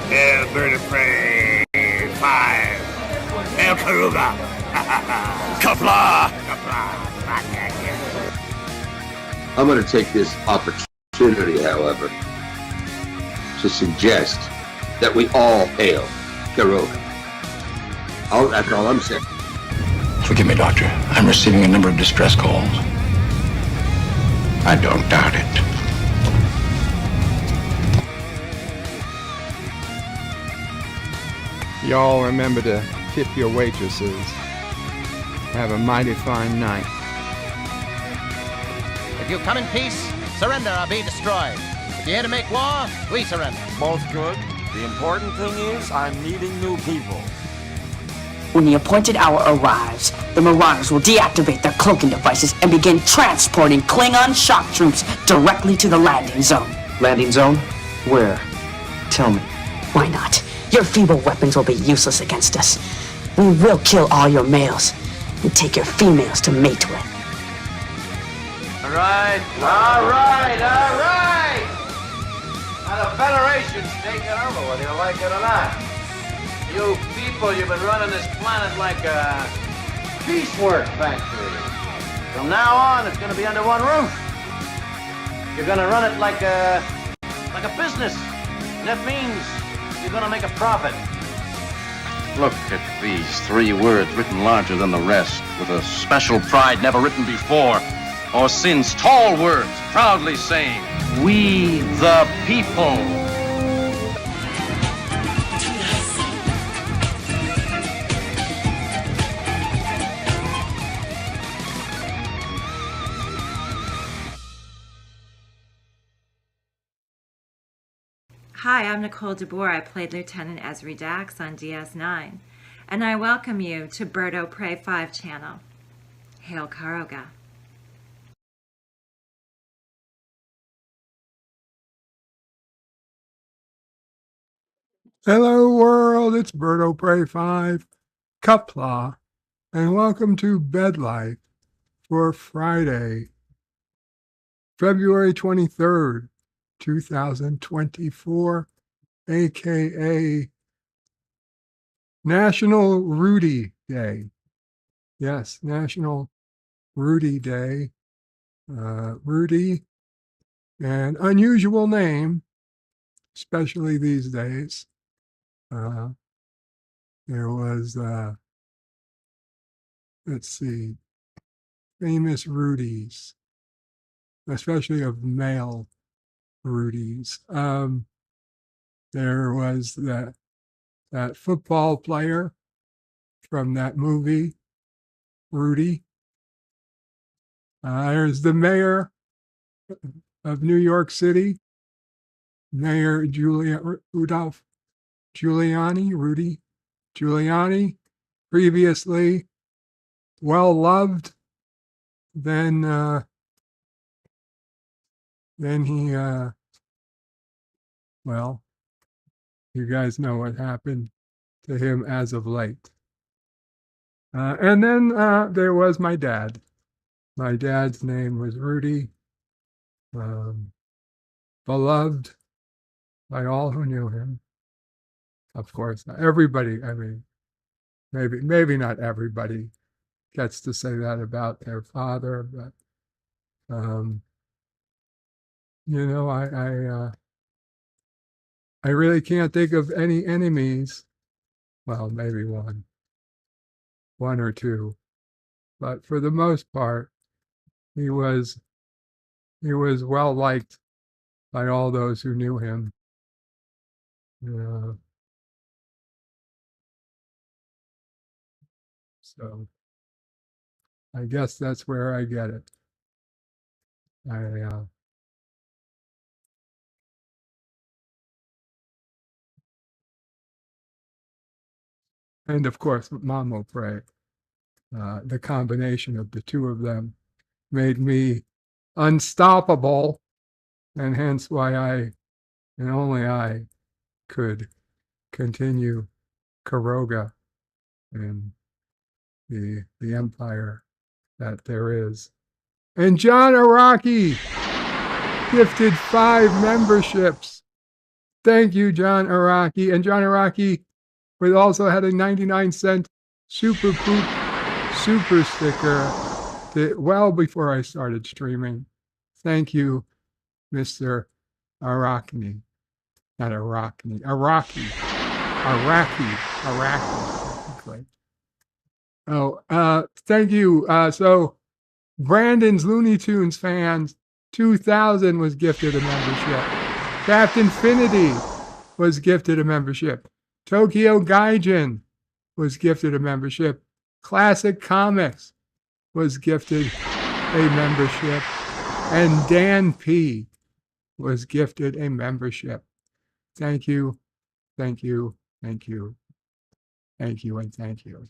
Hail, bird of prey. 5. Hail, Karuga. Kapla! I'm going to take this opportunity, however, to suggest that we all hail Garoga. That's all I'm saying. Forgive me, Doctor. I'm receiving a number of distress calls. I don't doubt it. Y'all remember to tip your waitresses. Have a mighty fine night. If you come in peace, surrender or be destroyed. If you're here to make war, we surrender. Both good. The important thing is I'm meeting new people. When the appointed hour arrives, the Marauders will deactivate their cloaking devices and begin transporting Klingon shock troops directly to the landing zone. Landing zone? Where? Tell me. Why not? Your feeble weapons will be useless against us. We will kill all your males and take your females to mate with. All right. Now the Federation's taking over, whether you like it or not. You people, you've been running this planet like a piecework factory. From now on, it's going to be under one roof. You're going to run it like a business. And that means you're going to make a profit. Look at these 3 words written larger than the rest, with a special pride never written before or since. Tall words, proudly saying, "We the people." Hi, I'm Nicole DeBoer. I played Lieutenant Ezri Dax on DS9, and I welcome you to Bird O' Prey 5 channel. Hail Karoga. Hello world, it's Bird O' Prey 5, Kapla, and welcome to Bed Life for Friday, February 23rd, 2024, aka National Rudy Day. Yes, National Rudy Day. Rudy, an unusual name, especially these days. There was, let's see, famous Rudys, especially of male Rudys. There was that football player from that movie, Rudy. There's the mayor of New York City, Mayor Rudolph Giuliani, Rudy Giuliani, previously well loved. Then he, well, you guys know what happened to him as of late. And then there was my dad. My dad's name was Rudy, beloved by all who knew him. Of course, everybody, I mean, maybe not everybody gets to say that about their father, but, you know, I really can't think of any enemies. Well, maybe one or two, but for the most part, he was well liked by all those who knew him. So I guess that's where I get it. And of course, Mom will pray. The combination of the two of them made me unstoppable, and hence why I, and only I, could continue Karoga and the empire that there is. And John Araki gifted 5 memberships. Thank you, John Araki. And John Araki we also had a 99-cent Super Poop super sticker well before I started streaming. Thank you, Mr. Arachne. Not Arachne. Iraqi. Technically. Oh, thank you. So Brandon's Looney Tunes fans 2000 was gifted a membership. Captain Finity was gifted a membership. Tokyo Gaijin was gifted a membership. Classic Comics was gifted a membership. And Dan P was gifted a membership. Thank you, thank you, thank you, thank you, and thank you.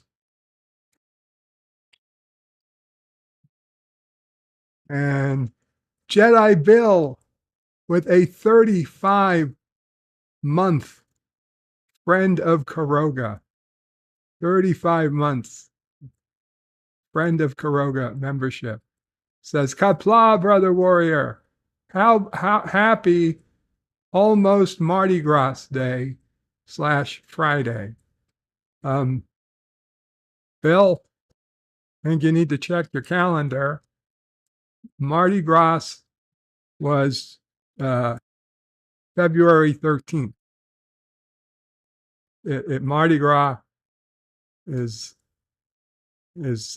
And Jedi Bill with a 35-month friend of Karoga. 35 months friend of Karoga membership. Says, Kapla, brother warrior. How happy almost Mardi Gras Day / Friday. Bill, I think you need to check your calendar. Mardi Gras was February 13th. Mardi Gras is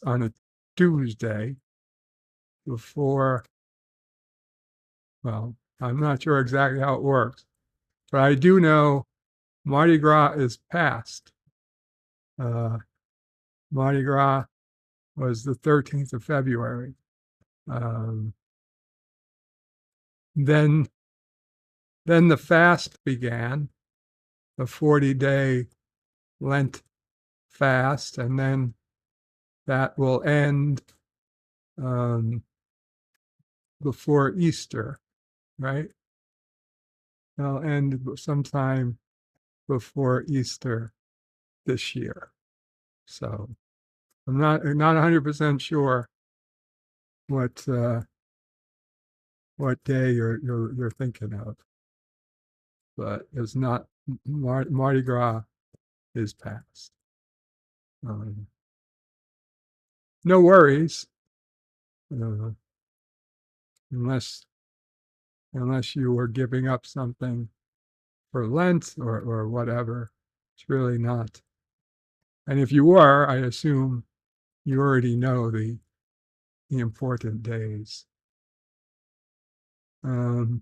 on a Tuesday before, well, I'm not sure exactly how it works, but I do know Mardi Gras is past. Mardi Gras was the 13th of February. Then the fast began, the 40-day Lent fast, and then that will end before Easter, right? It'll end sometime before Easter this year. So I'm not 100% sure what day you're thinking of, but it's not Mardi Gras is past. No worries, unless you were giving up something for Lent or whatever. It's really not. And if you were, I assume you already know the important days. John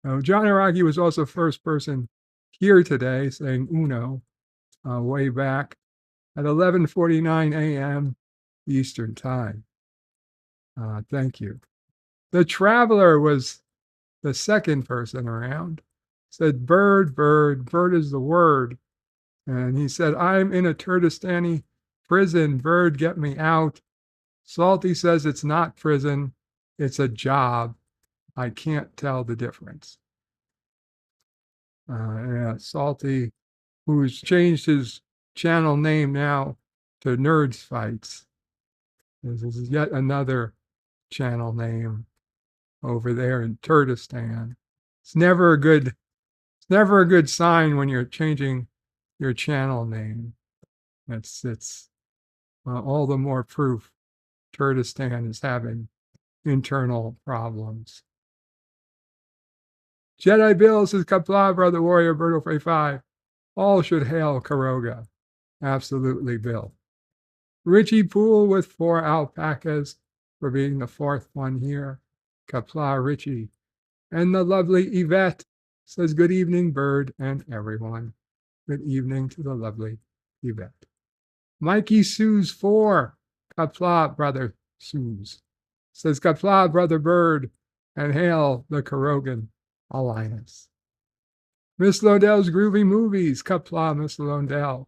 Araki was also first person here today saying Uno way back at 11:49 a.m. Eastern Time. Thank you. The Traveler was the second person around. Said, bird is the word. And he said, I'm in a Kurdistani prison. Bird, get me out. Salty says it's not prison. It's a job. I can't tell the difference. Yeah, Salty, who's changed his channel name now to Nerds Fights. This is yet another channel name over there in Kurdistan. It's never a good sign when you're changing your channel name. It's all the more proof Kurdistan is having internal problems. Jedi Bill says, Kapla, brother warrior, Berto Frey 5. All should hail Karoga. Absolutely, Bill. Richie Poole with 4 alpacas for being the 4th one here. Kapla, Richie. And the lovely Yvette says, good evening, Bird and everyone. Good evening to the lovely Yvette. Mikey Sue's 4. Kapla, brother Sue's. Says, Kapla, brother Bird, and hail the Karogan Alliance. Miss Lodell's Groovy Movies. Kapla, Miss Lodell.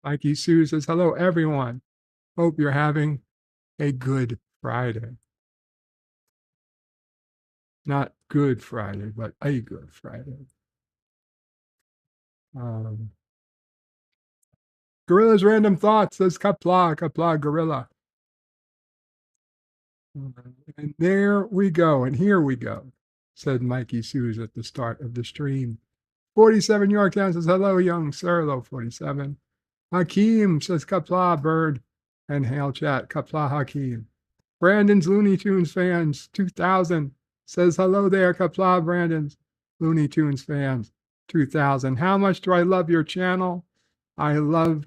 Mikey Sue says, hello, everyone. Hope you're having a good Friday. Not Good Friday, but a good Friday. Gorilla's Random Thoughts says, Kapla, Gorilla. And there we go, and here we go. said Mikey Suze at the start of the stream. 47 Yorktown says, hello, young sir. Hello, 47. Hakeem says, Kapla, bird. And hail chat, Kapla Hakeem. Brandon's Looney Tunes fans, 2000, says, hello there, Kapla, Brandon's Looney Tunes fans, 2000. How much do I love your channel? I love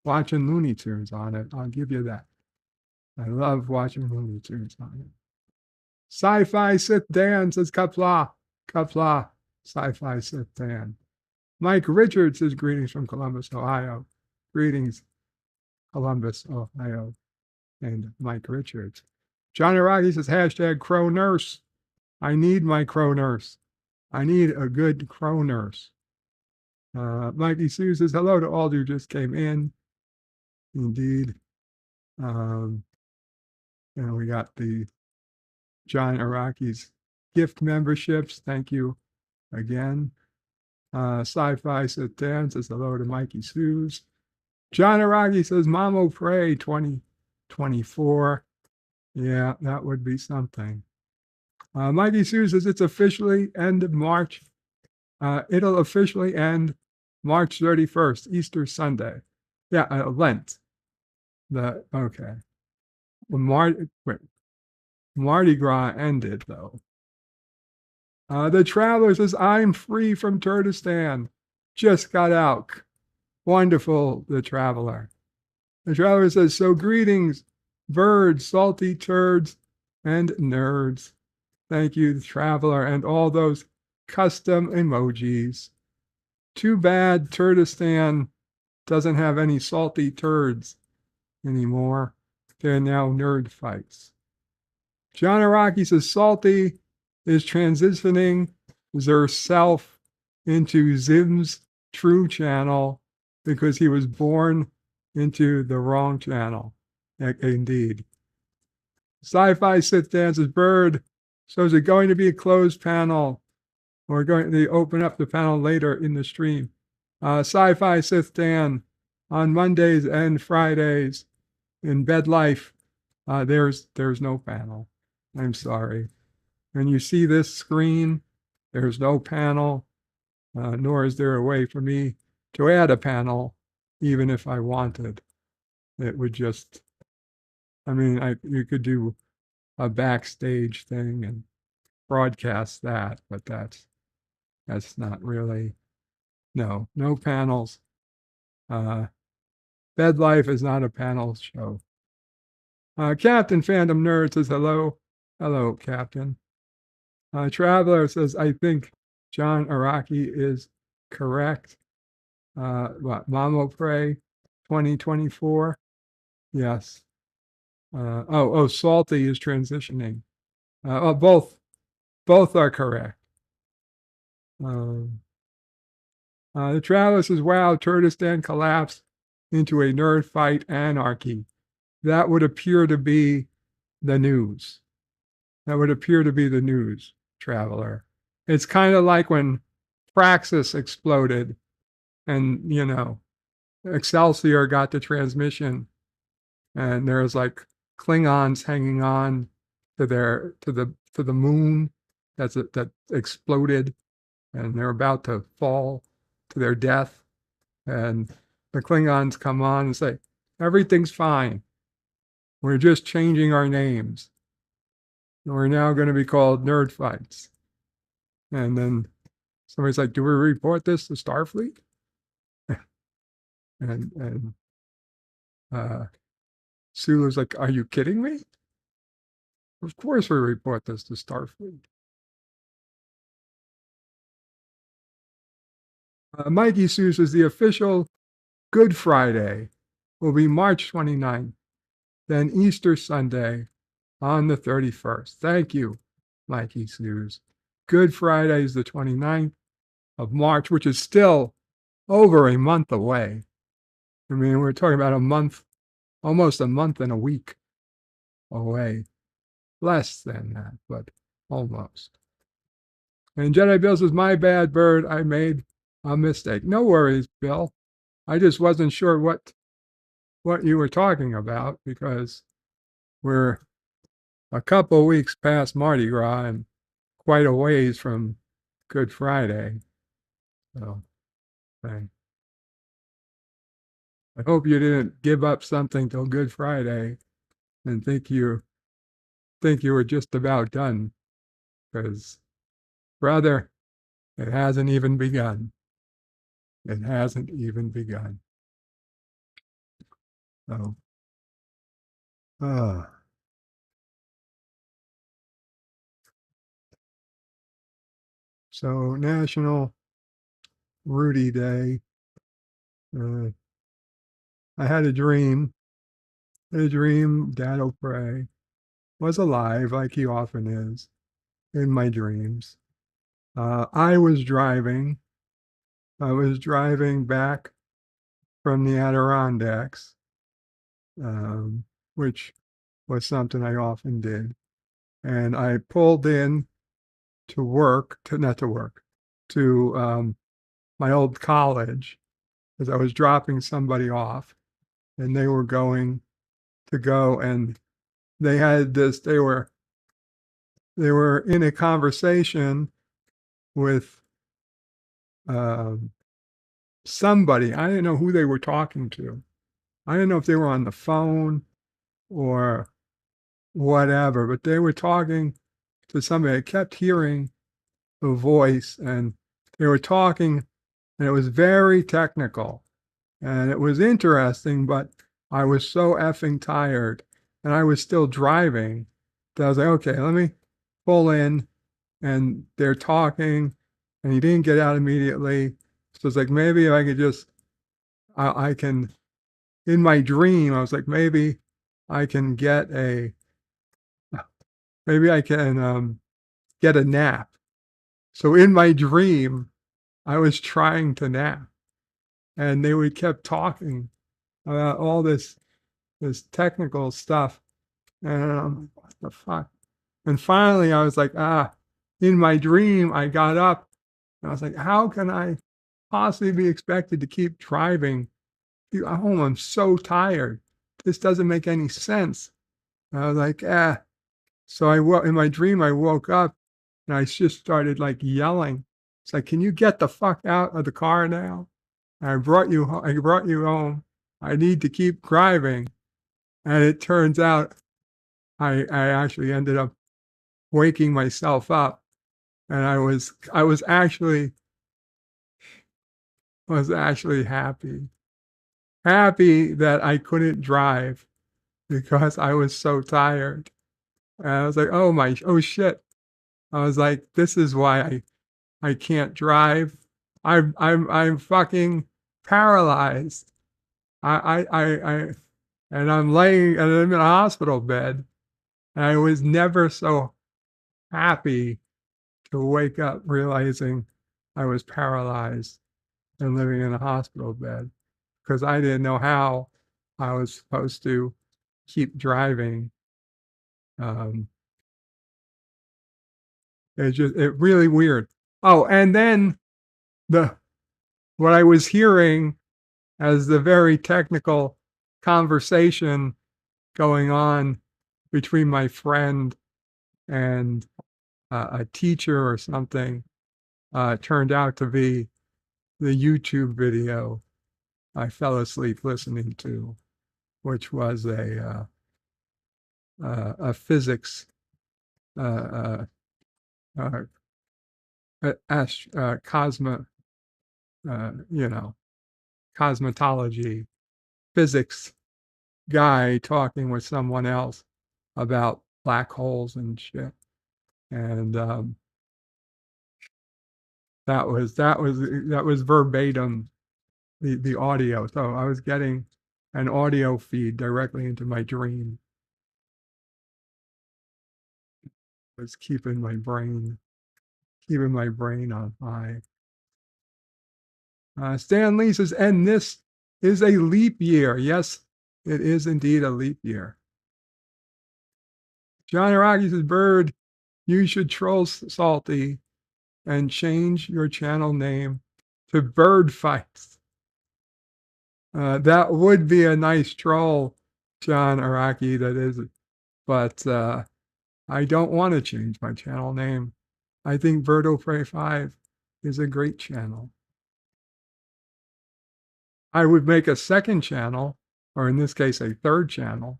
watching Looney Tunes on it. I'll give you that. I love watching Looney Tunes on it. Sci-Fi Sith Dan says, Kapla, Kapla, Sci-Fi Sith Dan. Mike Richards says, greetings from Columbus, Ohio. Greetings, Columbus, Ohio. And Mike Richards. John Araki says, hashtag crow nurse. I need my crow nurse. I need a good crow nurse. Mikey Sue says, hello to all who just came in. Indeed. And we got the John Araki's gift memberships. Thank you again. Sci-Fi Satan says hello to Mikey Sue's. John Araki says, Mamo Pray 2024. Yeah, that would be something. Mikey Sue says it's officially end of March. It'll officially end March 31st, Easter Sunday. Yeah, Lent. Okay. Mardi Gras ended, though. The Traveler says, I'm free from Kurdistan. Just got out. Wonderful, the Traveler. The Traveler says, so greetings, birds, salty turds, and nerds. Thank you, the Traveler, and all those custom emojis. Too bad Kurdistan doesn't have any salty turds anymore. They're now nerd fights. John Araki says, Salty is transitioning herself into Zim's true channel because he was born into the wrong channel. Indeed. Sci-Fi Sith dances bird. So is it going to be a closed panel? Or going to open up the panel later in the stream? Sci-Fi Sith Dan, on Mondays and Fridays in Bed Life, there's no panel. I'm sorry. When you see this screen, there's no panel, nor is there a way for me to add a panel, even if I wanted. It would just, you could do a backstage thing and broadcast that, but that's not really, no panels. Bed Life is not a panel show. Captain Fandom Nerd says hello. Hello, Captain. Traveler says, I think John Araki is correct. Mamo Pray 2024? Yes. Salty is transitioning. Both are correct. The Traveler says, wow, Kurdistan collapsed into a nerd fight anarchy. That would appear to be the news. Traveler. It's kind of like when Praxis exploded and, Excelsior got the transmission and there's like Klingons hanging on to the moon that exploded and they're about to fall to their death. And the Klingons come on and say, everything's fine. We're just changing our names. We're now going to be called Nerd Fights. And then somebody's like, do we report this to Starfleet? and Sulu's like, are you kidding me? Of course we report this to Starfleet. Mikey Sue says the official Good Friday will be March 29th, then Easter Sunday on the 31st. Thank you, Mikey Sue. Good Friday is the 29th of March, which is still over a month away. We're talking about a month, almost a month and a week away. Less than that, but almost. And Jedi Bill says, my bad, bird, I made a mistake. No worries, Bill. I just wasn't sure what you were talking about because we're a couple weeks past Mardi Gras and quite a ways from Good Friday. So, I hope you didn't give up something till Good Friday and think you were just about done, because, brother, it hasn't even begun. It hasn't even begun. So, uh, so National Rudy Day. I had a dream. Dad O'Prey was alive, like he often is in my dreams. I was driving back from the Adirondacks, which was something I often did. And I pulled in to my old college, because I was dropping somebody off, and they were going to go, and they were in a conversation with somebody. I didn't know who they were talking to. I didn't know if they were on the phone or whatever, but they were talking to somebody. I kept hearing a voice, and they were talking, and it was very technical, and it was interesting, but I was so effing tired, and I was still driving, that I was like, okay, let me pull in, and they're talking, and he didn't get out immediately. So it's like, maybe if I could just, I can, in my dream, I was like, maybe I can get a nap. So in my dream, I was trying to nap, and they kept talking about all this technical stuff, and I'm like, what the fuck? And finally, I was like, in my dream, I got up, and I was like, how can I possibly be expected to keep driving home? I'm so tired. This doesn't make any sense. And I was like, So in my dream, I woke up, and I just started like yelling. It's like, can you get the fuck out of the car now? I brought you home. I need to keep driving. And it turns out I actually ended up waking myself up, and I was actually happy that I couldn't drive, because I was so tired. And I was like, oh shit. I was like, this is why I can't drive. I'm fucking paralyzed. I and I'm in a hospital bed, and I was never so happy to wake up realizing I was paralyzed and living in a hospital bed, because I didn't know how I was supposed to keep driving. It really weird. Oh, and then what I was hearing as the very technical conversation going on between my friend and a teacher or something turned out to be the YouTube video I fell asleep listening to, which was a physics cosmetology physics guy talking with someone else about black holes and shit. And that was verbatim the audio. So I was getting an audio feed directly into my dream. It was keeping my brain on high. Stan Lee says, and this is a leap year. Yes, it is indeed a leap year. John Araki says, Bird, you should troll Salty and change your channel name to Bird Fights. That would be a nice troll, John Araki, that is. But I don't want to change my channel name. I think Bird O' Prey 5 is a great channel. I would make a second channel, or in this case, a third channel,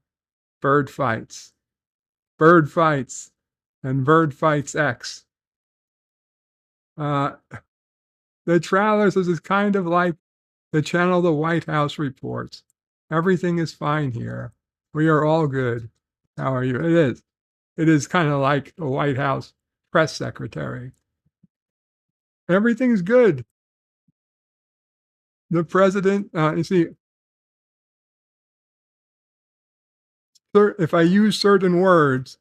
Bird Fights. Bird Fights and Bird Fights X. The Travelers is kind of like the channel the White House reports. Everything is fine here. We are all good. How are you? It is. It is kind of like the White House press secretary. Everything's good. The president, you see, if I use certain words,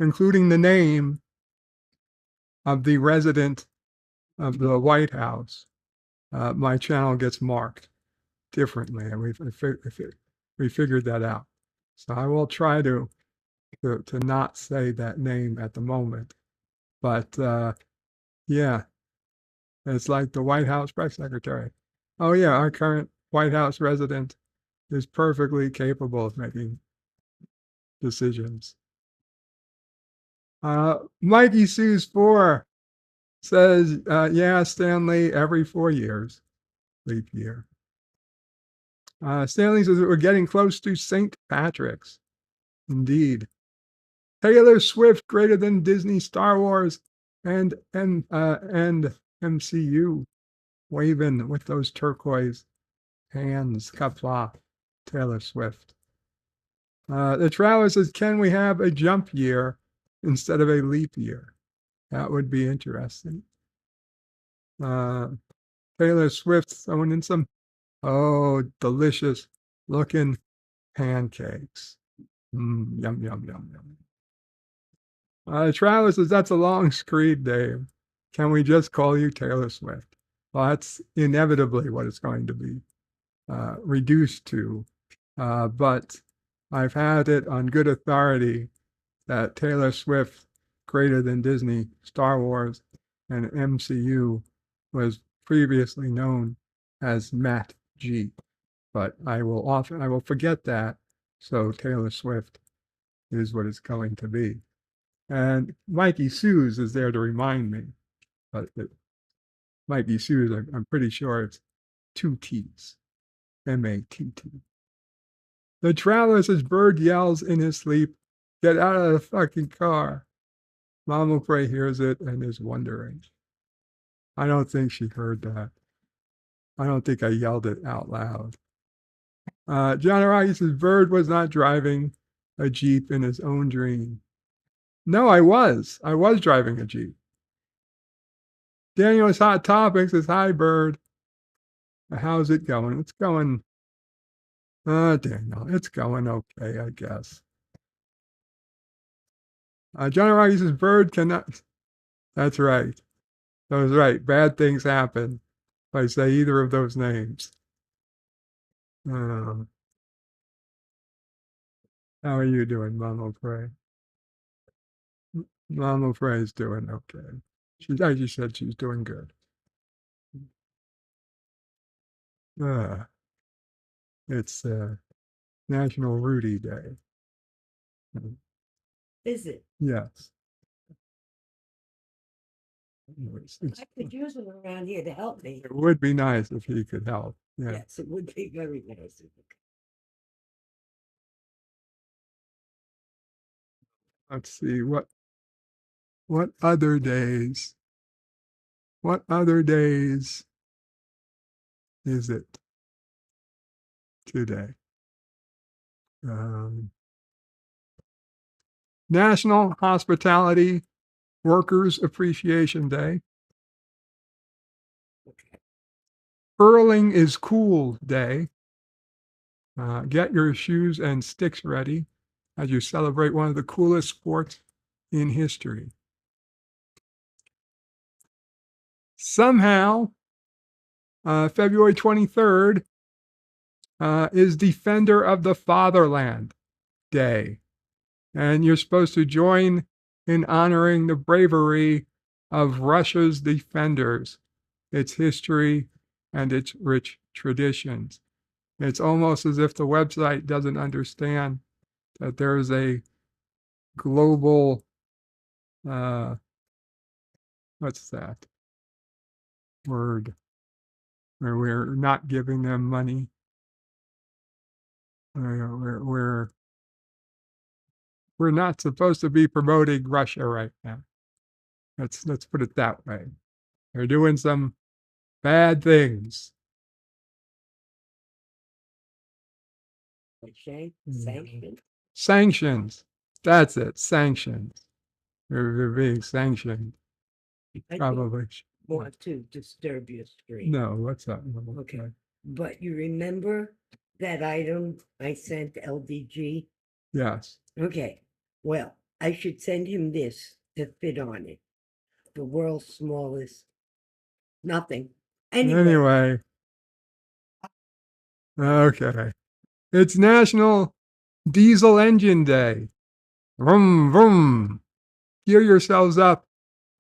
including the name of the resident of the White House, my channel gets marked differently, and we figured that out. So I will try to not say that name at the moment, but yeah, it's like the White House press secretary. Oh yeah, our current White House resident is perfectly capable of making decisions. Mikey Sue's 4 says, yeah, Stanley, every 4 years, leap year. Stanley says we're getting close to St. Patrick's. Indeed. Taylor Swift greater than Disney, Star Wars, and MCU. Waving with those turquoise hands. Kapla. Taylor Swift. The Traveler says, can we have a jump year instead of a leap year? That would be interesting. Taylor Swift throwing in some, delicious looking pancakes. Yum, yum, yum, yum. Travis says, that's a long screed, Dave. Can we just call you Taylor Swift? Well, that's inevitably what it's going to be reduced to. But I've had it on good authority that Taylor Swift, greater than Disney, Star Wars, and MCU, was previously known as Matt G. But I will forget that. So Taylor Swift is what it's going to be. And Mikey Sue's is there to remind me. But Mikey Sue's, I'm pretty sure it's 2 T's. M-A-T-T. The Traveler says, Bird yells in his sleep, get out of the fucking car. Mama Pray hears it and is wondering. I don't think she heard that. I don't think I yelled it out loud. John Araki says, Bird was not driving a Jeep in his own dream. No, I was. I was driving a Jeep. Daniel's Hot Topics says, hi, Bird. How's it going? It's going, Daniel, it's going okay, I guess. John Araki says, Bird cannot. That's right. That was right. Bad things happen if I say either of those names. How are you doing, Mama Pray? Mama Pray is doing okay. She actually said she's doing good. It's National Rudy Day. Is it? Yes. I could use him around here to help me. It would be nice if he could help. Yeah. Yes, it would be very nice. Let's see what other days. What other days is it today? National Hospitality Workers Appreciation Day. Hurling is Cool Day. Get your shoes and sticks ready as you celebrate one of the coolest sports in history. Somehow, February 23rd is Defender of the Fatherland Day. And you're supposed to join in honoring the bravery of Russia's defenders, its history, and its rich traditions. It's almost as if the website doesn't understand that there is a global what's that word? Where we're not giving them money. We're not supposed to be promoting Russia right now. Let's put it that way. They're doing some bad things. Sanctions. Sanctions. That's it. Sanctions. They're being sanctioned. I Probably. don't want to disturb your stream. No, what's that? Okay. But you remember that item I sent LDG? Yes. Okay. Well, I should send him this to fit on it. The world's smallest. Nothing. Anyway. Okay. It's National Diesel Engine Day. Vroom, vroom. Gear yourselves up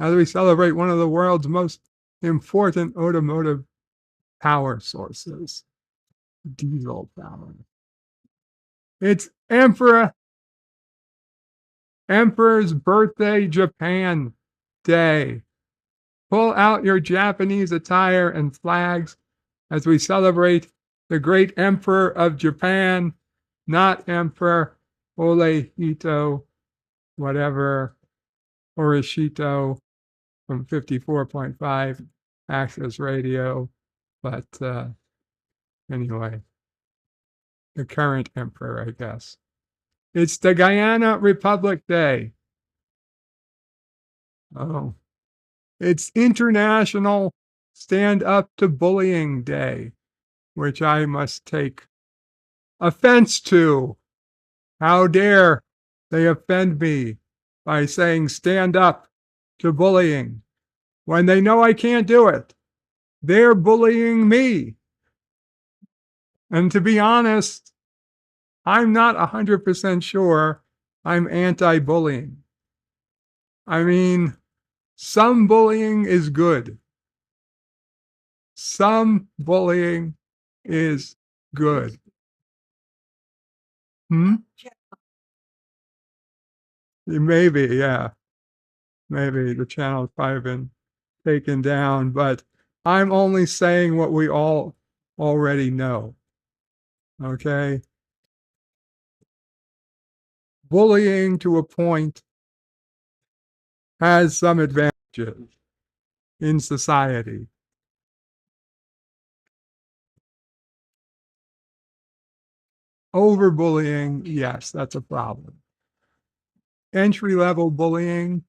as we celebrate one of the world's most important automotive power sources, diesel power. It's Emperor's Birthday Japan Day. Pull out your Japanese attire and flags as we celebrate the great Emperor of Japan, not Emperor Orihito, whatever, Orishito from 54.5 Access Radio. But anyway, the current emperor, I guess. It's the Guyana Republic Day. Oh. It's International Stand Up to Bullying Day, which I must take offense to. How dare they offend me by saying stand up to bullying when they know I can't do it. They're bullying me. And to be honest, I'm not 100% sure I'm anti-bullying. I mean, some bullying is good. Some bullying is good. Maybe, yeah. Maybe the channel's probably been taken down, but I'm only saying what we all already know. Okay? Bullying to a point has some advantages in society. Overbullying, yes, that's a problem. Entry-level bullying,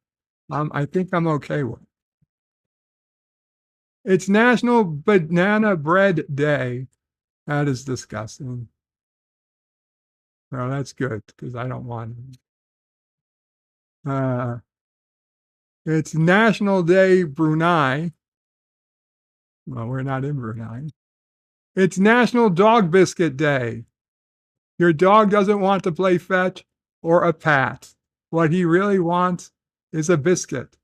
I think I'm okay with. It's National Banana Bread Day. That is disgusting. Well, that's good because I don't want it. It's National Day Brunei. Well, we're not in Brunei. It's National Dog Biscuit Day. Your dog doesn't want to play fetch or a pat. What he really wants is a biscuit.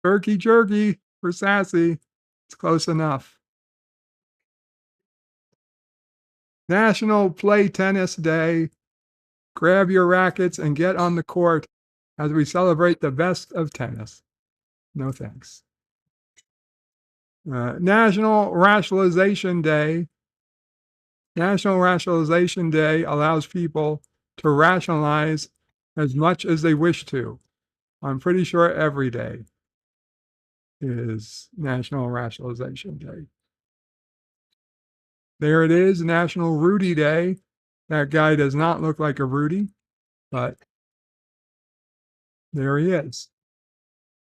Turkey jerky for Sassy. It's close enough. National Play Tennis Day. Grab your rackets and get on the court as we celebrate the best of tennis. No thanks. National Rationalization Day. National Rationalization Day allows people to rationalize as much as they wish to. I'm pretty sure every day is National Rationalization Day. There it is, National Rudy Day. That guy does not look like a Rudy, but there he is.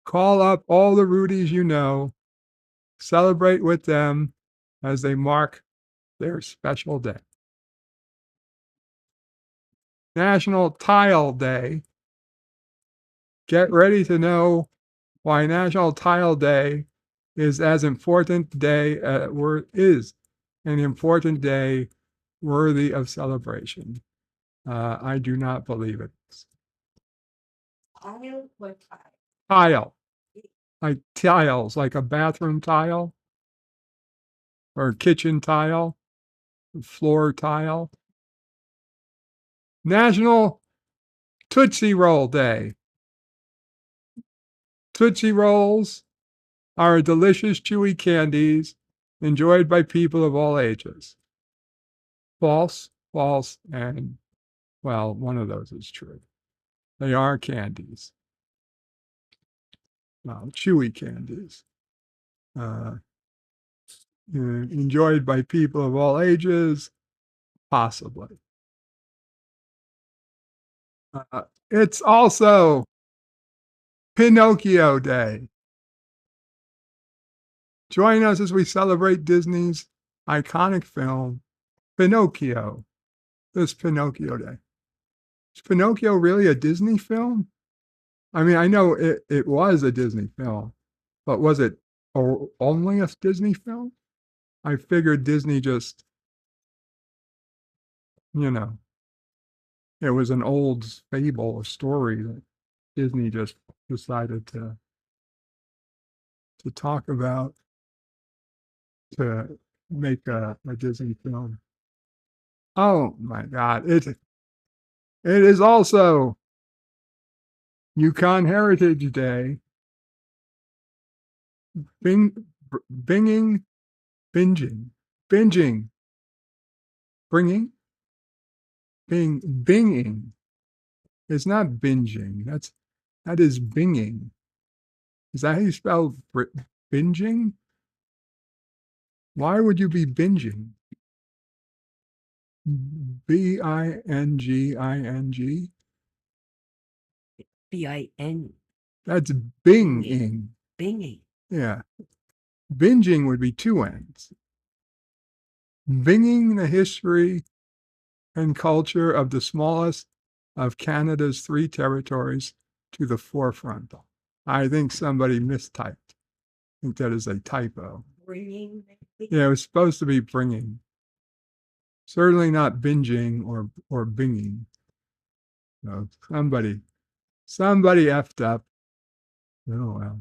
Call up all the Rudys you know, celebrate with them as they mark their special day. National Tile Day. Get ready to know why National Tile Day is as important day is an important day worthy of celebration. I do not believe it. Tile, like tiles, like a bathroom tile or kitchen tile, floor tile. National Tootsie Roll Day. Tootsie Rolls are delicious, chewy candies enjoyed by people of all ages. False, and, well, one of those is true. They are candies. Well, chewy candies. Enjoyed by people of all ages, possibly. It's also Pinocchio Day. Join us as we celebrate Disney's iconic film, Pinocchio, this Pinocchio Day. Is Pinocchio really a Disney film? I mean, I know it was a Disney film, but was it only a Disney film? I figured Disney just, it was an old fable, a story that Disney just decided to talk about, to make a Disney film. Oh my God. It is also Yukon Heritage Day. Binging. Binging. It's not binging. That is binging. Is that how you spell binging? Why would you be binging? Binging. bin. That's binging. Binging. Yeah. Binging would be two N's. Bringing the history and culture of the smallest of Canada's 3 territories to the forefront. I think somebody mistyped. I think that is a typo. Bringing. Yeah, it was supposed to be bringing. Certainly not binging or binging. No, somebody effed up. Oh well.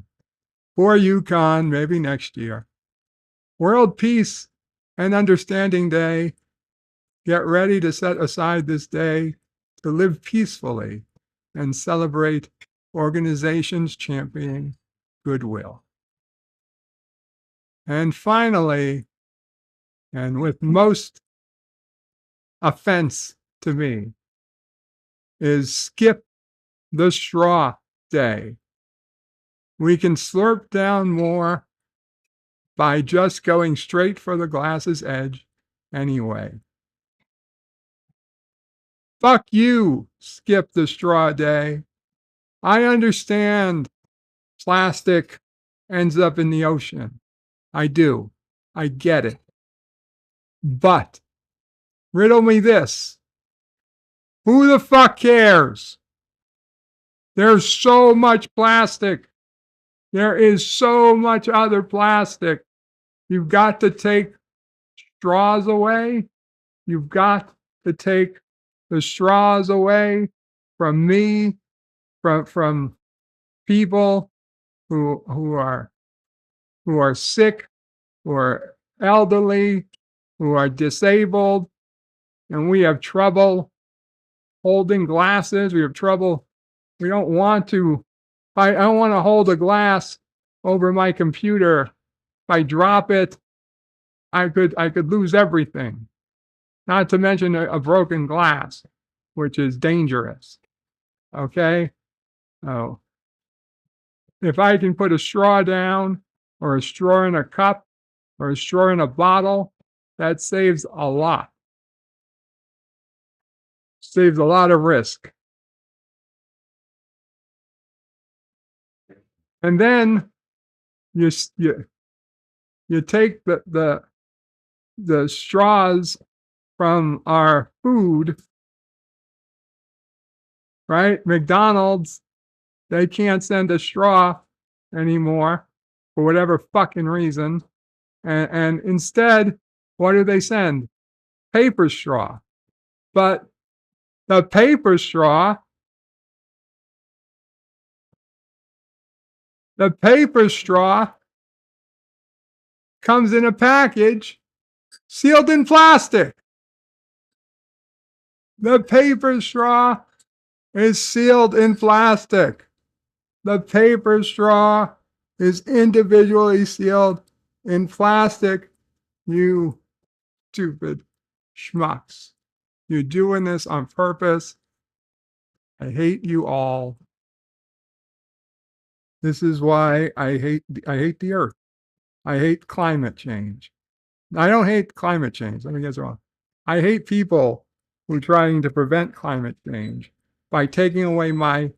For Yukon, maybe next year. World Peace and Understanding Day. Get ready to set aside this day to live peacefully and celebrate organizations championing goodwill. And finally, and with most offense to me, is Skip the Straw Day. We can slurp down more by just going straight for the glass's edge anyway. Fuck you, Skip the Straw Day. I understand plastic ends up in the ocean. I do. I get it. But riddle me this. Who the fuck cares? There's so much plastic. There is so much other plastic. You've got to take straws away. You've got to take the straws away from me, from people who are sick, who are elderly, who are disabled, and we have trouble holding glasses. We have trouble. We don't want to. I don't want to hold a glass over my computer. If I drop it, I could lose everything. Not to mention a broken glass, which is dangerous. Okay? Oh. If I can put a straw down, or a straw in a cup, or a straw in a bottle, that saves a lot. Saves a lot of risk. And then you take the straws from our food, right? McDonald's, they can't send a straw anymore for whatever fucking reason. And instead, what do they send? Paper straw. But the paper straw comes in a package sealed in plastic. The paper straw is sealed in plastic. The paper straw is individually sealed in plastic. You stupid schmucks. You're doing this on purpose. I hate you all. This is why I hate the earth. I hate climate change. I don't hate climate change. Let me get this wrong. I hate people who are trying to prevent climate change by taking away my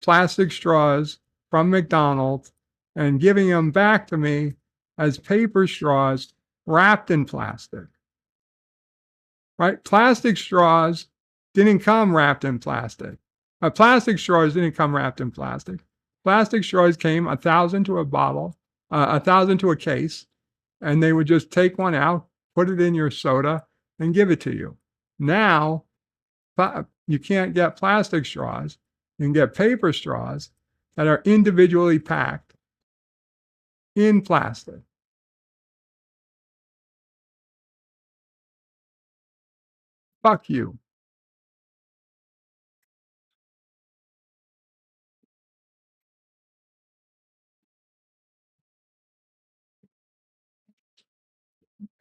plastic straws from McDonald's and giving them back to me as paper straws wrapped in plastic. Right? Plastic straws didn't come wrapped in plastic. Plastic straws didn't come wrapped in plastic. Plastic straws came 1,000 to a bottle, 1,000 to a case, and they would just take one out, put it in your soda, and give it to you. Now, you can't get plastic straws. You can get paper straws that are individually packed in plastic. Fuck you.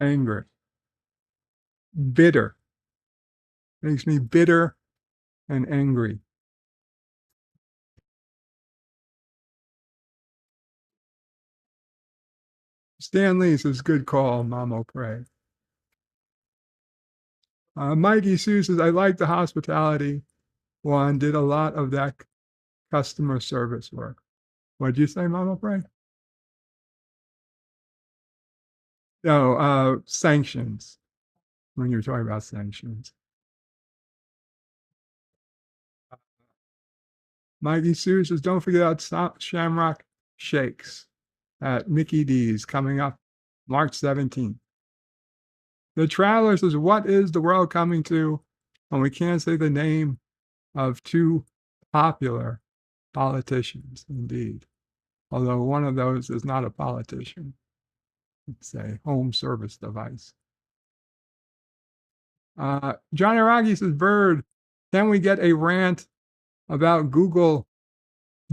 Angry. Bitter. Makes me bitter and angry. Stan Lee says, good call, Mamo Pray. Mikey Sue says, I like the hospitality one, did a lot of that customer service work. What'd you say, Mamo Pray? No, sanctions, when you're talking about sanctions. Mikey Sue says, don't forget about Shamrock Shakes at Mickey D's coming up March 17th. The Traveler says, what is the world coming to when we can't say the name of two popular politicians? Indeed. Although one of those is not a politician. It's a home service device. Johnny Rocky says, Bird, can we get a rant about Google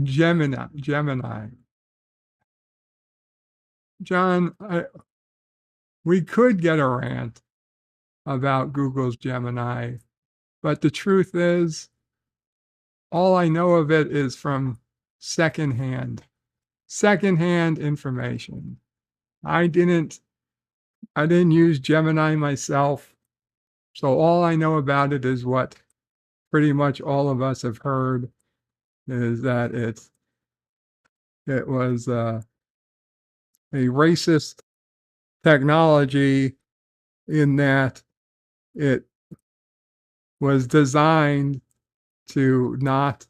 Gemini? John, we could get a rant about Google's Gemini, but the truth is, all I know of it is from secondhand information. I didn't use Gemini myself, so all I know about it is what pretty much all of us have heard, is that it was a racist technology in that it was designed to not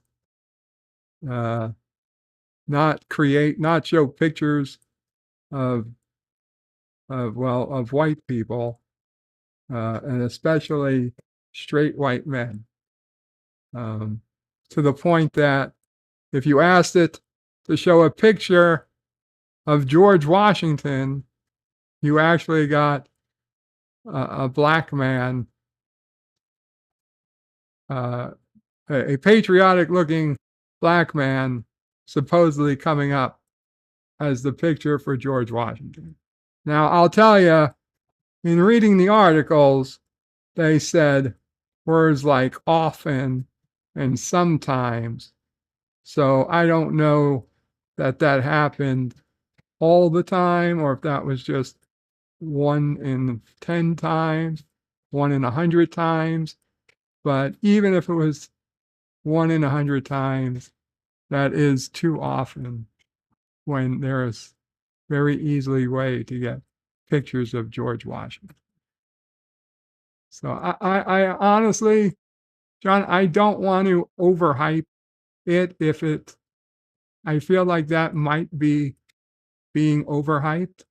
show pictures of white people, and especially straight white men, to the point that if you asked it to show a picture of George Washington, you actually got a black man, a patriotic-looking black man, supposedly coming up as the picture for George Washington. Now, I'll tell you, in reading the articles, they said words like often and sometimes. So I don't know that happened all the time, or if that was just 1 in 10 times, 1 in 100 times. But even if it was 1 in 100 times, that is too often, when there's very easily way to get pictures of George Washington. So I honestly, John, I don't want to overhype it. I feel like that might be being overhyped,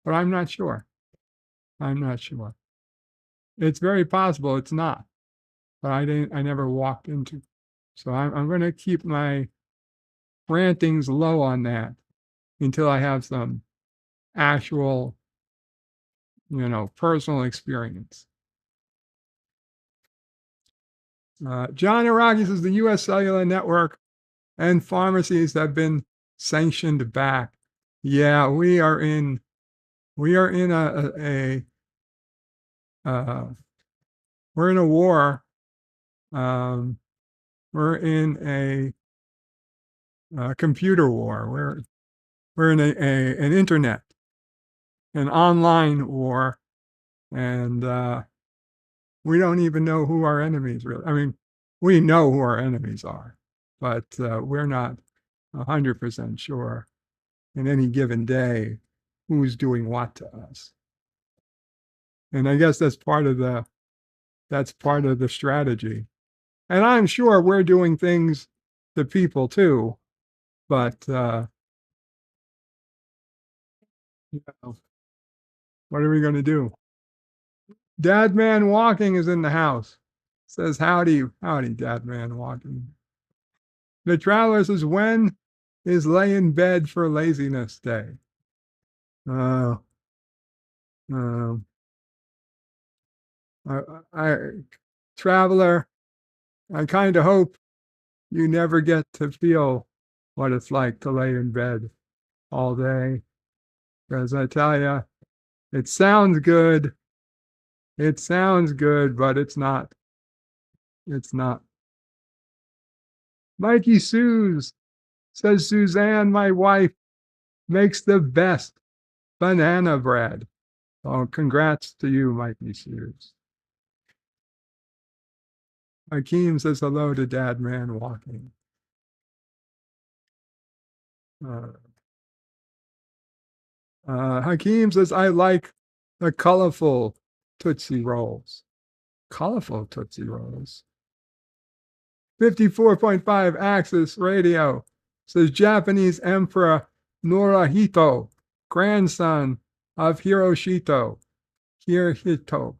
but I'm not sure. It's very possible it's not, but I never walked into. So I'm going to keep my rantings low on that until I have some actual, personal experience. John Araki says the U.S. cellular network and pharmacies have been sanctioned back. Yeah, we are in we're in a war. We're in a computer war. We're in an internet, an online war, and we don't even know who our enemies really. I mean, we know who our enemies are, but we're not 100% sure in any given day who's doing what to us. And I guess that's part of the strategy. And I'm sure we're doing things to people too, but you know, what are we going to do? Dad Man Walking is in the house. Says howdy, howdy, Dad Man Walking. The Traveler says, when is lay in bed for laziness day? Uh, um, I Traveler, I kind of hope you never get to feel what it's like to lay in bed all day. Because I tell you, it sounds good. It sounds good, but it's not. It's not. Mikey Suze says, Suzanne, my wife, makes the best banana bread. Oh, congrats to you, Mikey Suze. Hakeem says hello to Dad Man Walking. Hakeem says, I like the colorful Tootsie Rolls. Colorful Tootsie Rolls. 54.5 Axis Radio says Japanese Emperor Norahito, grandson of Hirohito. Hirohito.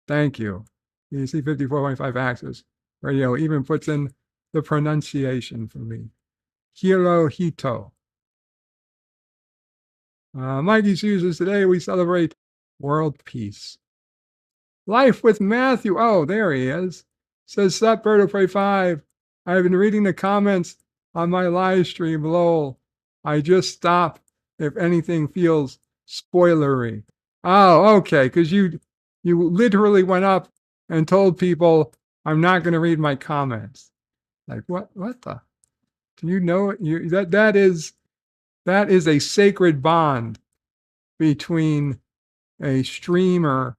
Thank you. You see 54.5 Axis Radio even puts in the pronunciation for me. Hirohito. Mikey chooses today we celebrate world peace. Life with Matthew. Oh, there he is. Says, Sup, Birdo Pray 5. I've been reading the comments on my live stream, lol. I just stop if anything feels spoilery. Oh, okay, because you literally went up and told people I'm not going to read my comments. Like, what the? Do you know it? That is a sacred bond between a streamer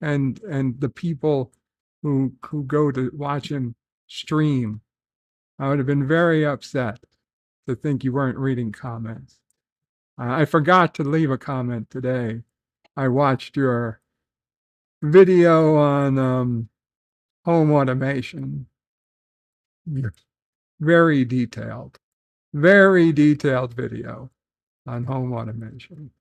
and the people who go to watch him stream. I would have been very upset to think you weren't reading comments. I forgot to leave a comment today. I watched your video on home automation. Very detailed video on home automation.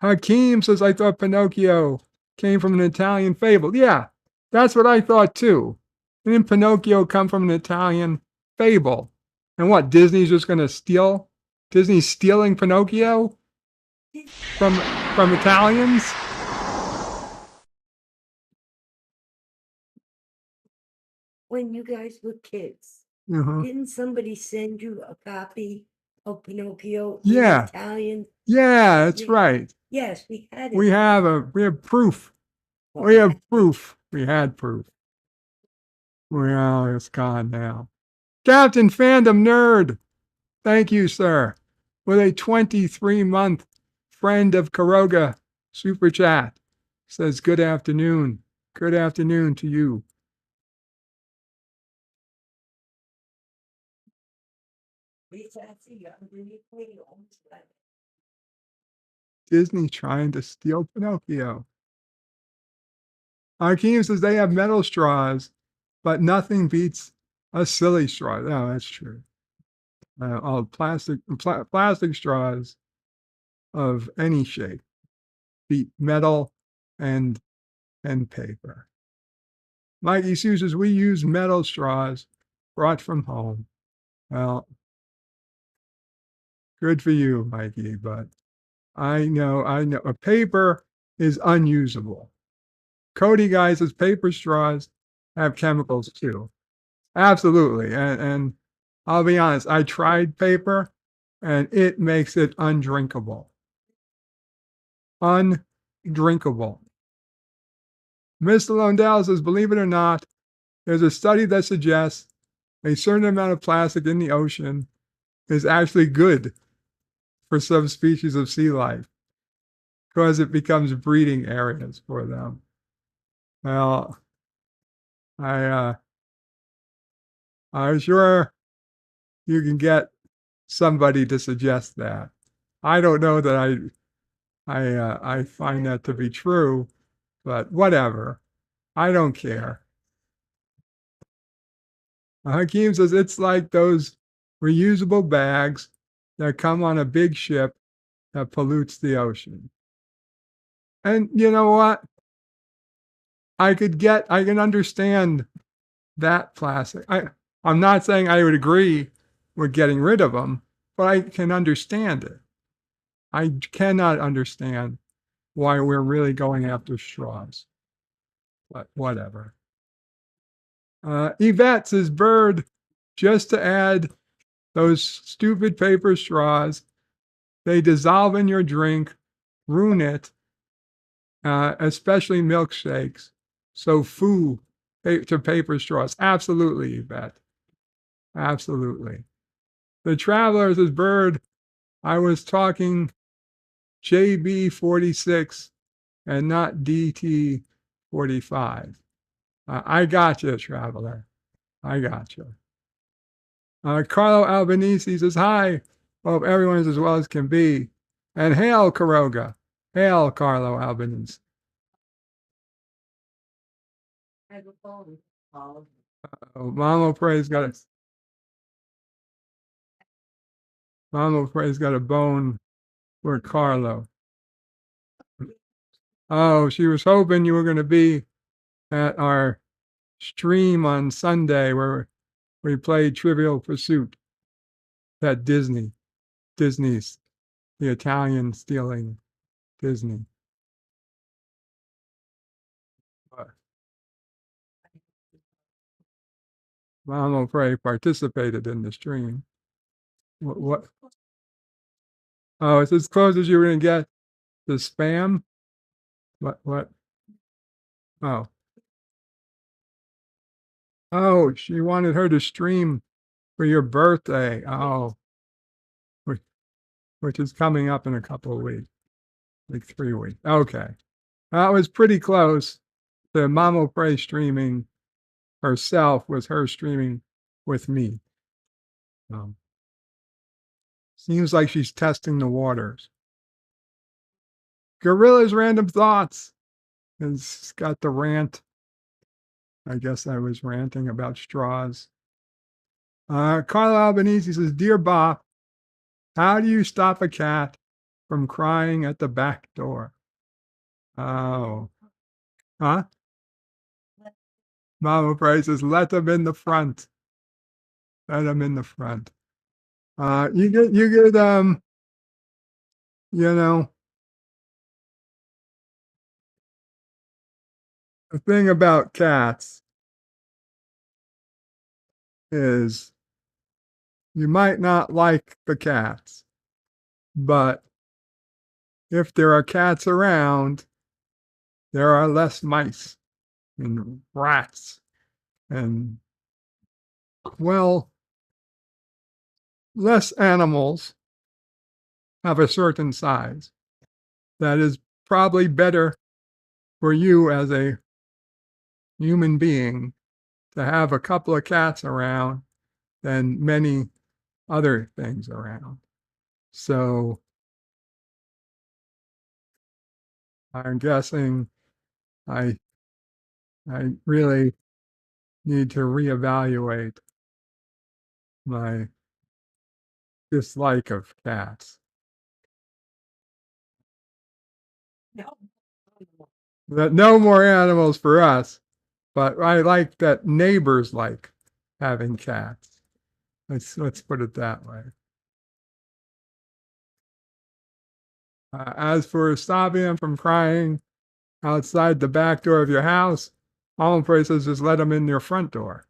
Hakeem says, I thought Pinocchio came from an Italian fable. Yeah, that's what I thought too. Didn't Pinocchio come from an Italian fable? And what, Disney's just going to steal? Disney's stealing Pinocchio from Italians? When you guys were kids, didn't somebody send you a copy of Pinocchio in Italian? Yeah, that's right. Yes, we had it. We have proof. We have proof. We had proof. Well, it's gone now. Captain Fandom Nerd, thank you, sir, with a 23-month friend of Karoga super chat. Says, good afternoon. Good afternoon to you. Disney trying to steal Pinocchio. Hakeem says they have metal straws, but nothing beats a silly straw. Oh, that's true. All plastic straws of any shape beat metal and paper. Mikey Sue says we use metal straws brought from home. Well, good for you, Mikey, but I know a paper is unusable. Cody guy says paper straws have chemicals too. Absolutely. And I'll be honest, I tried paper and it makes it undrinkable. Undrinkable. Mr. Lundell says, believe it or not, there's a study that suggests a certain amount of plastic in the ocean is actually good for some species of sea life because it becomes breeding areas for them. Well, I'm sure you can get somebody to suggest that. I don't know that I find that to be true, but whatever. I don't care. Hakeem says it's like those reusable bags that come on a big ship that pollutes the ocean. And you know what? I can understand that plastic. I'm not saying I would agree with getting rid of them, but I can understand it. I cannot understand why we're really going after straws. But whatever. Yvette says, Bird, just to add those stupid paper straws, they dissolve in your drink, ruin it, especially milkshakes. So foo to paper straws. Absolutely, Yvette. Absolutely. The Traveler says, Bird, I was talking JB46 and not DT45. I got you, Traveler. I got you. Carlo Albanese says, hi. Hope everyone is as well as can be. And hail, Caroga. Hail, Carlo Albanese. Mama Pray's got a bone for Carlo. Oh, she was hoping you were going to be at our stream on Sunday where we played Trivial Pursuit at Disney's, the Italian stealing Disney. Mama Pray participated in the stream. What? Oh, it's as close as you were going to get the spam? What? Oh. Oh, she wanted her to stream for your birthday. Oh. Which is coming up in a couple of weeks. Like 3 weeks. Okay. That was pretty close. The Mama Pray streaming herself was her streaming with me. Seems like she's testing the waters. Gorilla's Random Thoughts has got the rant. I guess I was ranting about straws. Carlo Albanese says, Dear Bob, how do you stop a cat from crying at the back door? Oh. Huh? Mama Pray says, let them in the front. Let them in the front. You get the thing about cats is you might not like the cats, but if there are cats around, there are less mice and rats and, well, less animals of a certain size. That is probably better for you as a human being to have a couple of cats around than many other things around. So I'm guessing I really need to reevaluate my dislike of cats. No more animals for us, but I like that neighbors like having cats. Let's put it that way. As for stopping them from crying outside the back door of your house, Mama Pray says just let them in your front door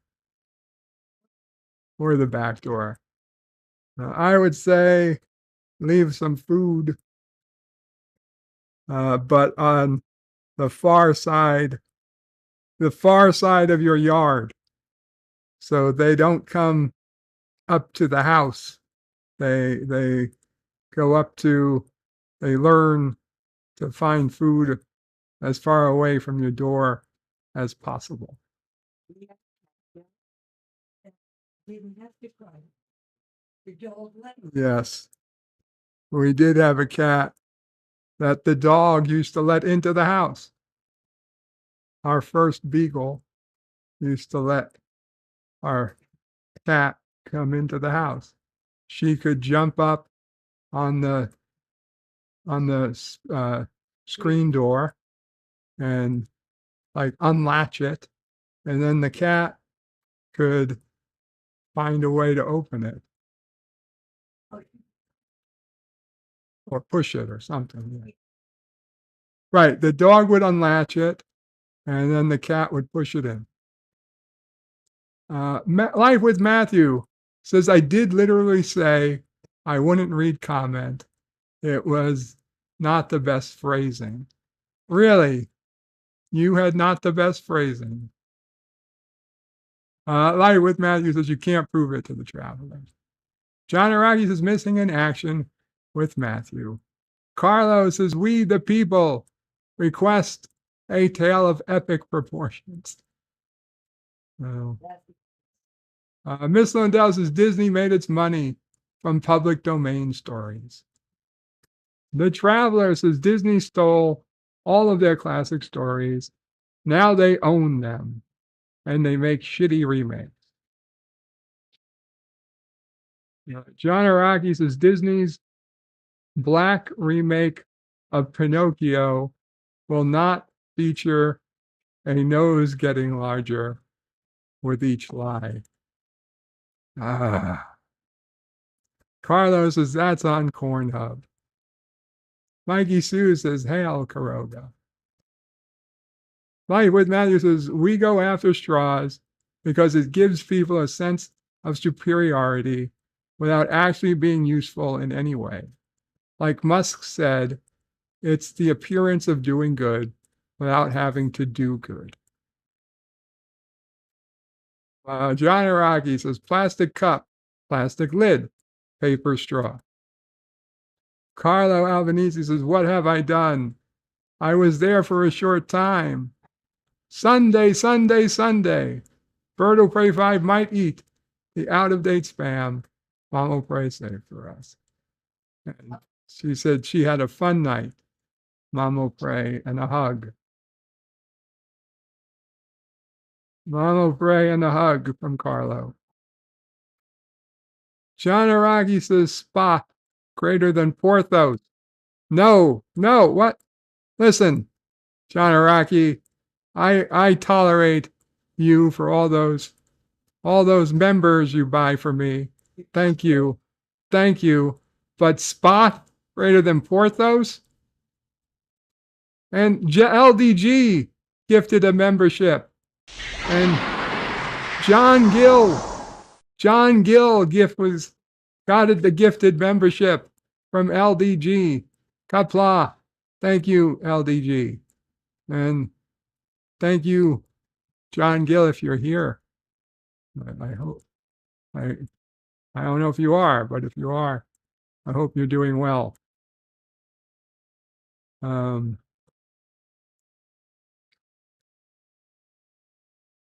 or the back door. I would say leave some food, but on the far side of your yard, so they don't come up to the house. They go up to, they learn to find food as far away from your door as possible. Yes. We did have a cat that the dog used to let into the house. Our first beagle used to let our cat come into the house. She could jump up on the screen door and like unlatch it, and then the cat could find a way to open it or push it or something. Yeah. Right, the dog would unlatch it, and then the cat would push it in. Life with Matthew says, I did literally say I wouldn't read comment. It was not the best phrasing. Really, you had not the best phrasing. Life with Matthew says you can't prove it to the travelers. John Araki says missing in action with Matthew. Carlos says we the people request a tale of epic proportions. Miss Lundell says Disney made its money from public domain stories. The Traveler says Disney stole all of their classic stories. Now they own them and they make shitty remakes. John Araki says Disney's black remake of Pinocchio will not feature a nose getting larger with each lie. Carlos says that's on Cornhub. Mikey Sue says, hail Caroga. Life with Matthew says, we go after straws because it gives people a sense of superiority without actually being useful in any way. Like Musk said, it's the appearance of doing good without having to do good. John Araki says, plastic cup, plastic lid, paper straw. Carlo Albanese says, what have I done? I was there for a short time. Sunday, Sunday, Sunday. Bird will pray 5 might eat the out-of-date spam. Mom will pray safe for us. And she said she had a fun night. Mom will pray and a hug. Mom will pray and a hug from Carlo. John Araki says spot greater than Porthos. No, what? Listen, John Araki, I tolerate you for all those members you buy for me. Thank you. But spot greater than Porthos? And LDG gifted a membership. And John Gill got the gifted membership from LDG. Kapla. Thank you, LDG. And thank you, John Gill, if you're here. I hope. I don't know if you are, but if you are, I hope you're doing well.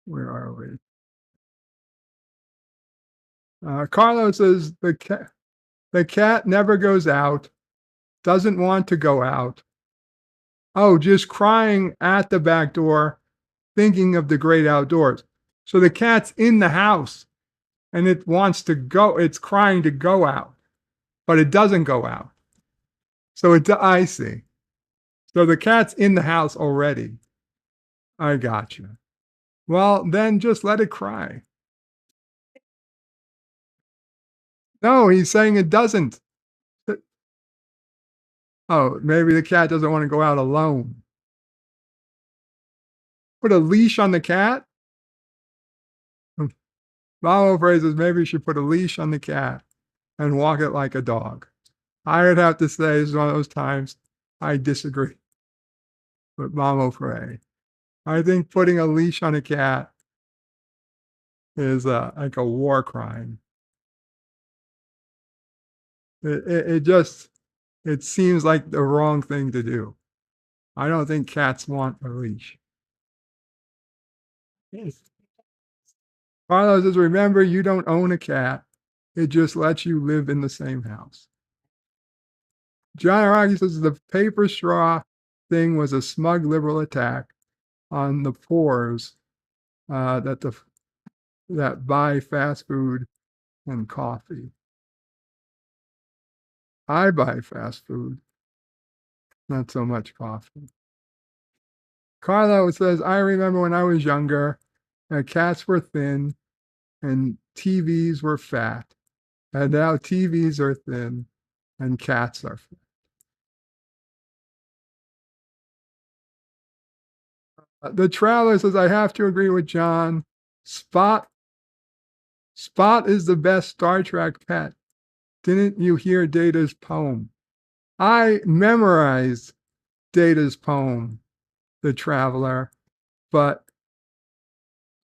Where are we? Carlos says the cat never goes out, doesn't want to go out. Oh, just crying at the back door, thinking of the great outdoors. So the cat's in the house and it wants to go, it's crying to go out, but it doesn't go out. So I see. So the cat's in the house already. I got you. Well, then just let it cry. No, he's saying it doesn't. Oh, maybe the cat doesn't want to go out alone. Put a leash on the cat? Mama phrases, maybe you should put a leash on the cat and walk it like a dog. I would have to say it's one of those times I disagree with Mama Frey. I think putting a leash on a cat is like a war crime. It seems like the wrong thing to do. I don't think cats want a leash. Carlos says, remember, you don't own a cat. It just lets you live in the same house. John Araki says the paper straw thing was a smug liberal attack on the poors that buy fast food and coffee. I buy fast food, not so much coffee. Carlo says, I remember when I was younger, cats were thin and TVs were fat. And now TVs are thin and cats are fat. The Traveler says, I have to agree with John. Spot is the best Star Trek pet. Didn't you hear Data's poem? I memorized Data's poem, The Traveler, but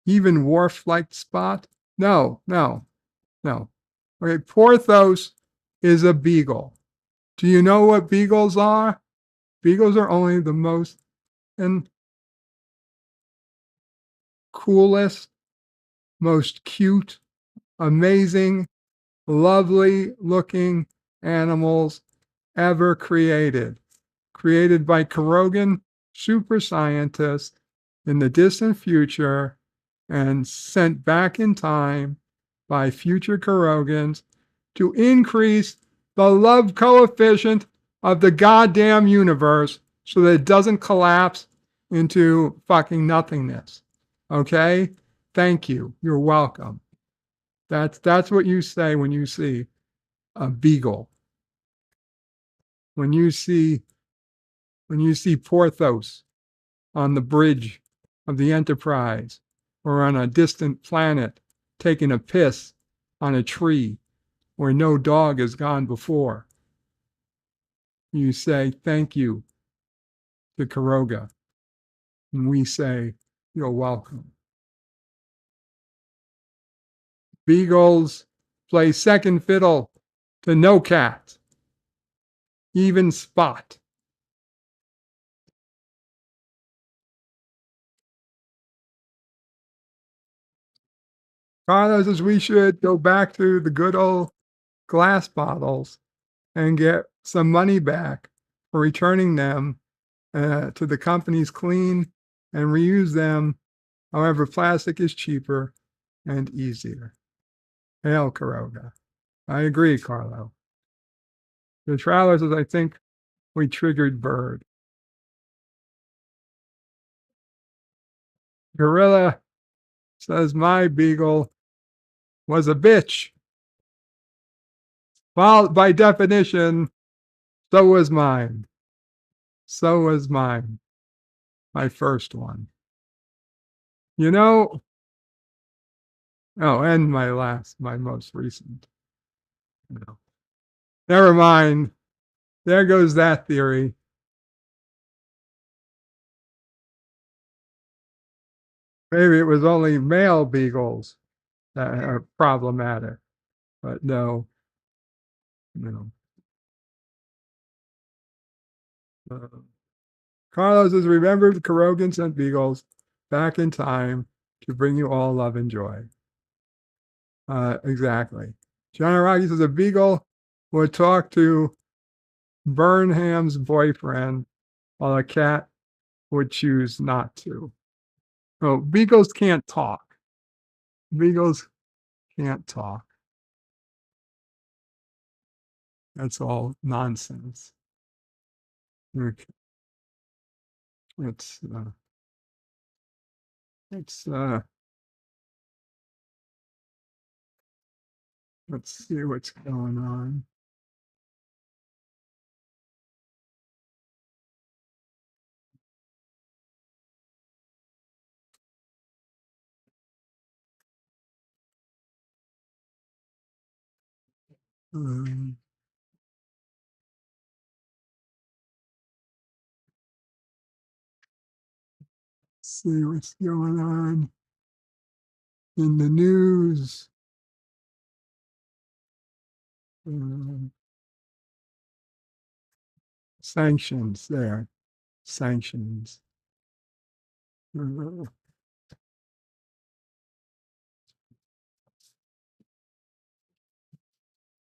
even Worf liked Spot? No. Okay, Porthos is a beagle. Do you know what beagles are? Beagles are only the most and coolest, most cute, amazing, lovely looking animals ever created. Created by Karogan super scientists in the distant future and sent back in time by future Karogans to increase the love coefficient of the goddamn universe so that it doesn't collapse into fucking nothingness. Okay? Thank you. You're welcome. That's what you say when you see a beagle. When you see Porthos on the bridge of the Enterprise or on a distant planet taking a piss on a tree where no dog has gone before, you say thank you to Karoga. And we say, you're welcome. Beagles play second fiddle to no cat, even Spot. Carlos says we should go back to the good old glass bottles and get some money back for returning them to the companies clean and reuse them. However, plastic is cheaper and easier. Hail Karoga. I agree, Carlo. The Traveler says, I think we triggered Bird. Gorilla says, my beagle was a bitch. Well, by definition, so was mine. So was mine. My first one. You know, and my most recent. No. Never mind. There goes that theory. Maybe it was only male beagles that are problematic, but no. Carlos has remembered Karogans and beagles back in time to bring you all love and joy. Exactly. John Araki says a beagle would talk to Burnham's boyfriend while a cat would choose not to. Oh, beagles can't talk. Beagles can't talk. That's all nonsense. Okay. Let's see what's going on. Um, see what's going on in the news. Sanctions there. Sanctions.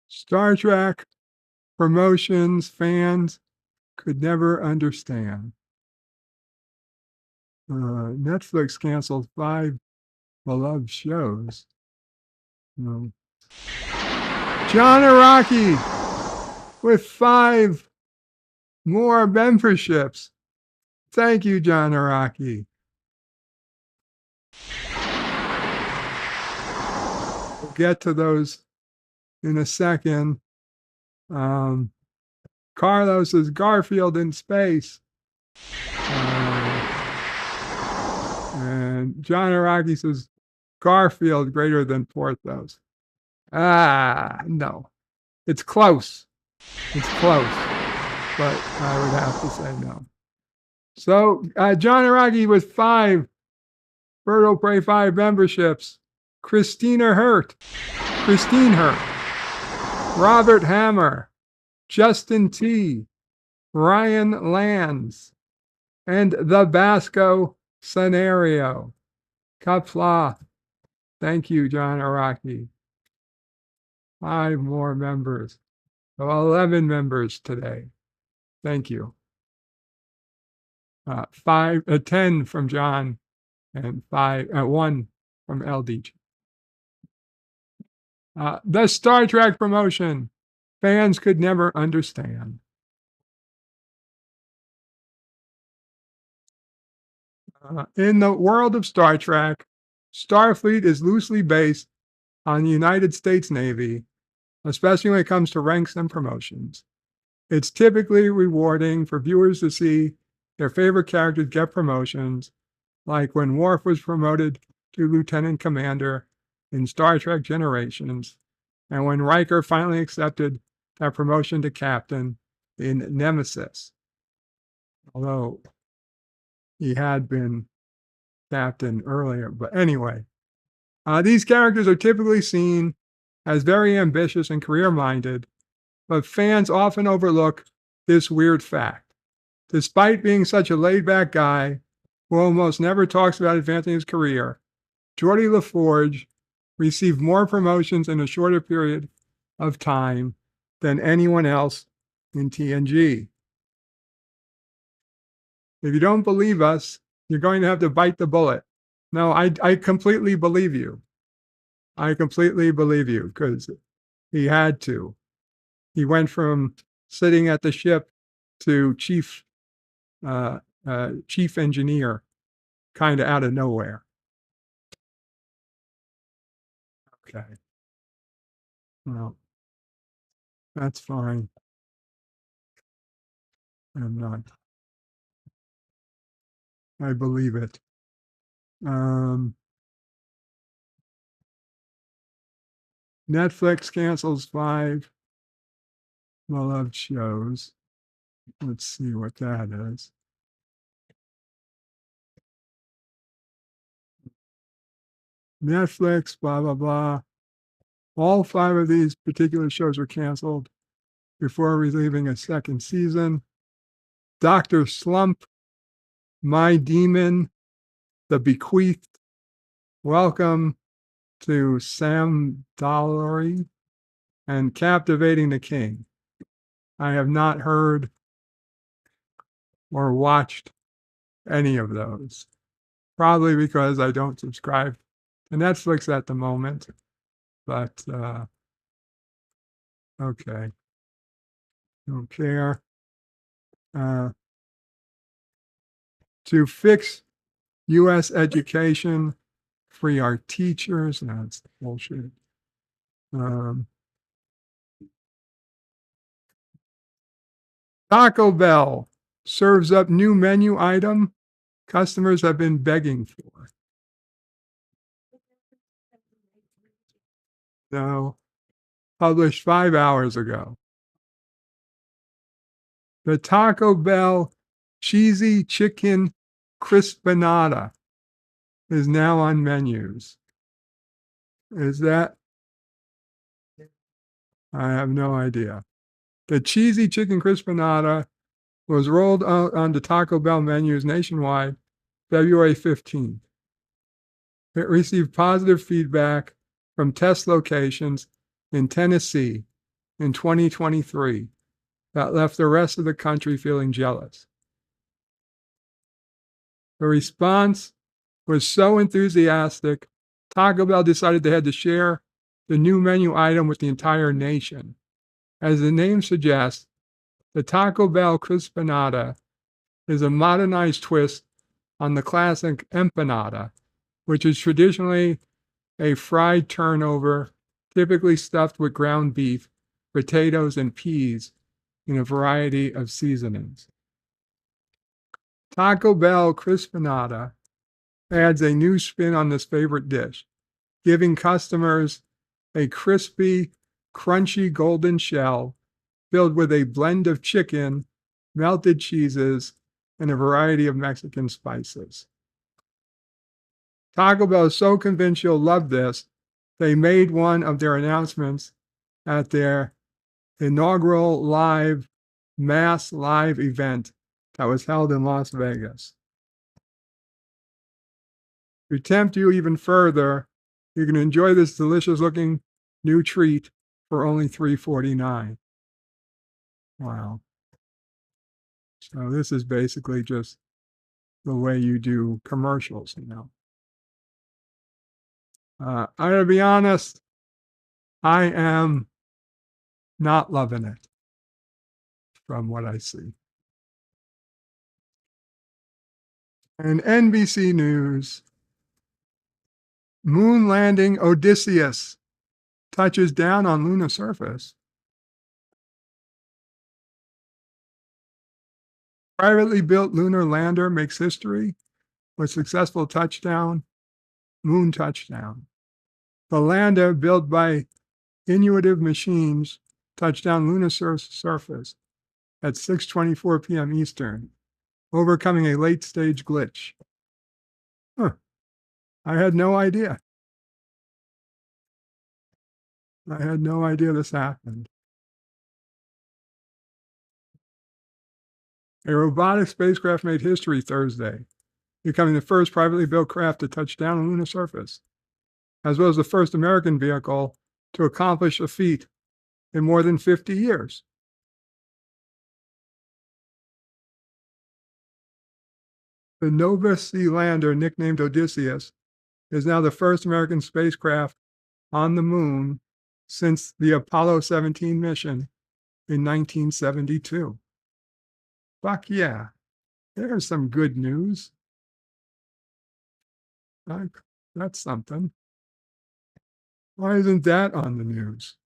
Star Trek promotions fans could never understand. Netflix canceled 5 beloved shows. John Araki with 5 more memberships. Thank you, John Araki. We'll get to those in a second. Carlos is Garfield in space. And John Araki says Garfield greater than Porthos. No. It's close. It's close. But I would have to say no. So John Araki with 5 Birdo Prey 5 memberships. Christine Hurt, Robert Hammer, Justin T, Ryan Lands, and the Basco Scenario. Kapla. Thank you, John Araki. 5 more members. So 11 members today. Thank you. 10 from John and 1 from LDG. The Star Trek promotion fans could never understand. In the world of Star Trek, Starfleet is loosely based on the United States Navy, especially when it comes to ranks and promotions. It's typically rewarding for viewers to see their favorite characters get promotions, like when Worf was promoted to Lieutenant Commander in Star Trek Generations, and when Riker finally accepted that promotion to Captain in Nemesis, although he had been Captain earlier. But anyway, these characters are typically seen as very ambitious and career-minded, but fans often overlook this weird fact. Despite being such a laid-back guy who almost never talks about advancing his career, Geordi LaForge received more promotions in a shorter period of time than anyone else in TNG. If you don't believe us, you're going to have to bite the bullet. No, I completely believe you. I completely believe you because he had to. He went from sitting at the ship to chief engineer kind of out of nowhere. Okay. Well, that's fine. I'm not. I believe it. Netflix cancels 5 beloved shows. Let's see what that is. Netflix, blah, blah, blah. All 5 of these particular shows were canceled before releasing a second season. Dr. Slump, My Demon, The Bequeathed, Welcome to Sam Dollery, and Captivating the King. I have not heard or watched any of those. Probably because I don't subscribe to Netflix at the moment. But okay. Don't care. To fix U.S. education, free our teachers. That's bullshit. Taco Bell serves up new menu item customers have been begging for. No. published 5 hours ago. The Taco Bell Cheesy Chicken Crispinata is now on menus. Is that? I have no idea. The Cheesy Chicken Crispinata was rolled out onto Taco Bell menus nationwide February 15th. It received positive feedback from test locations in Tennessee in 2023 that left the rest of the country feeling jealous. The response was so enthusiastic, Taco Bell decided they had to share the new menu item with the entire nation. As the name suggests, the Taco Bell Crispinata is a modernized twist on the classic empanada, which is traditionally a fried turnover, typically stuffed with ground beef, potatoes, and peas in a variety of seasonings. Taco Bell Crispinata adds a new spin on this favorite dish, giving customers a crispy, crunchy golden shell filled with a blend of chicken, melted cheeses, and a variety of Mexican spices. Taco Bell is so convinced you'll love this, they made one of their announcements at their inaugural mass live event that was held in Las Vegas. To tempt you even further, you can enjoy this delicious looking new treat for only $3.49. Wow. So this is basically just the way you do commercials, you know. I gotta be honest, I am not loving it from what I see. And NBC News, moon landing Odysseus touches down on lunar surface. Privately built lunar lander makes history with successful moon touchdown. The lander, built by Intuitive Machines, touched down lunar surface at 6:24 p.m. Eastern, overcoming a late-stage glitch. Huh. I had no idea. I had no idea this happened. A robotic spacecraft made history Thursday, becoming the first privately built craft to touch down on the lunar surface, as well as the first American vehicle to accomplish a feat in more than 50 years. The Nova C lander, nicknamed Odysseus, is now the first American spacecraft on the moon since the Apollo 17 mission in 1972. Fuck yeah. There's some good news. That's something. Why isn't that on the news?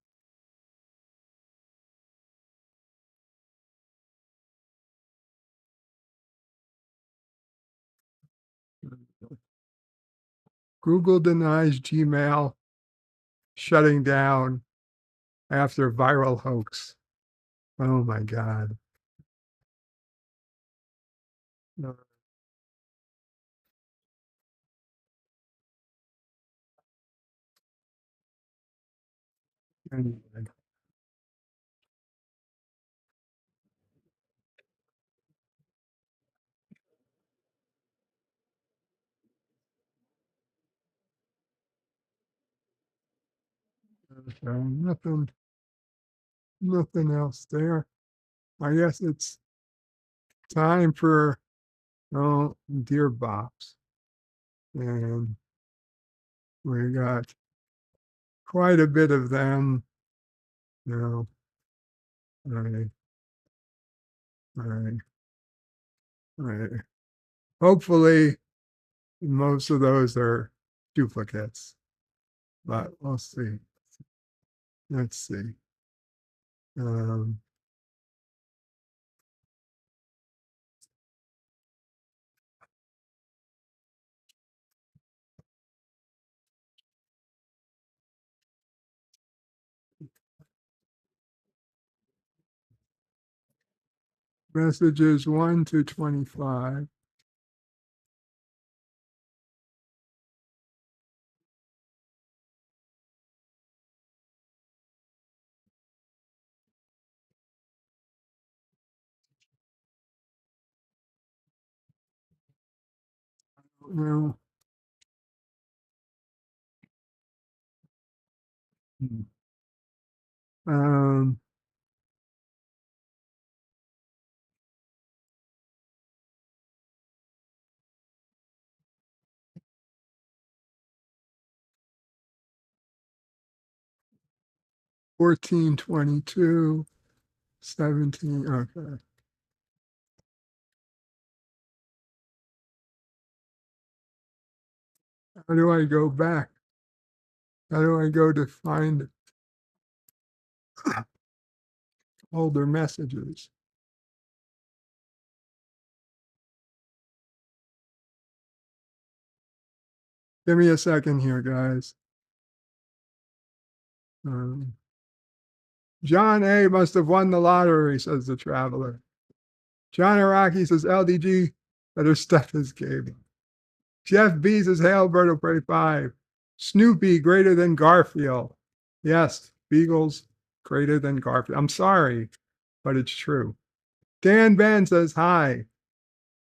Google denies Gmail shutting down after viral hoax. Oh my God. No. Anyway. So nothing else there. I guess it's time for Dear Bops. And we got quite a bit of them. No. All right. All right. All right. Hopefully, most of those are duplicates, but we'll see. Let's see. Um, Messages 1 to 25. Well, um, $14, $22, $17. Okay. How do I go back? How do I go to find older messages? Give me a second here, guys. John A. must have won the lottery, says the traveler. John Iraqi says LDG better stuff his cable. Jeff B says Hail Bird will pray 5. Snoopy greater than Garfield. Yes, Beagles greater than Garfield. I'm sorry, but it's true. Dan Ben says hi.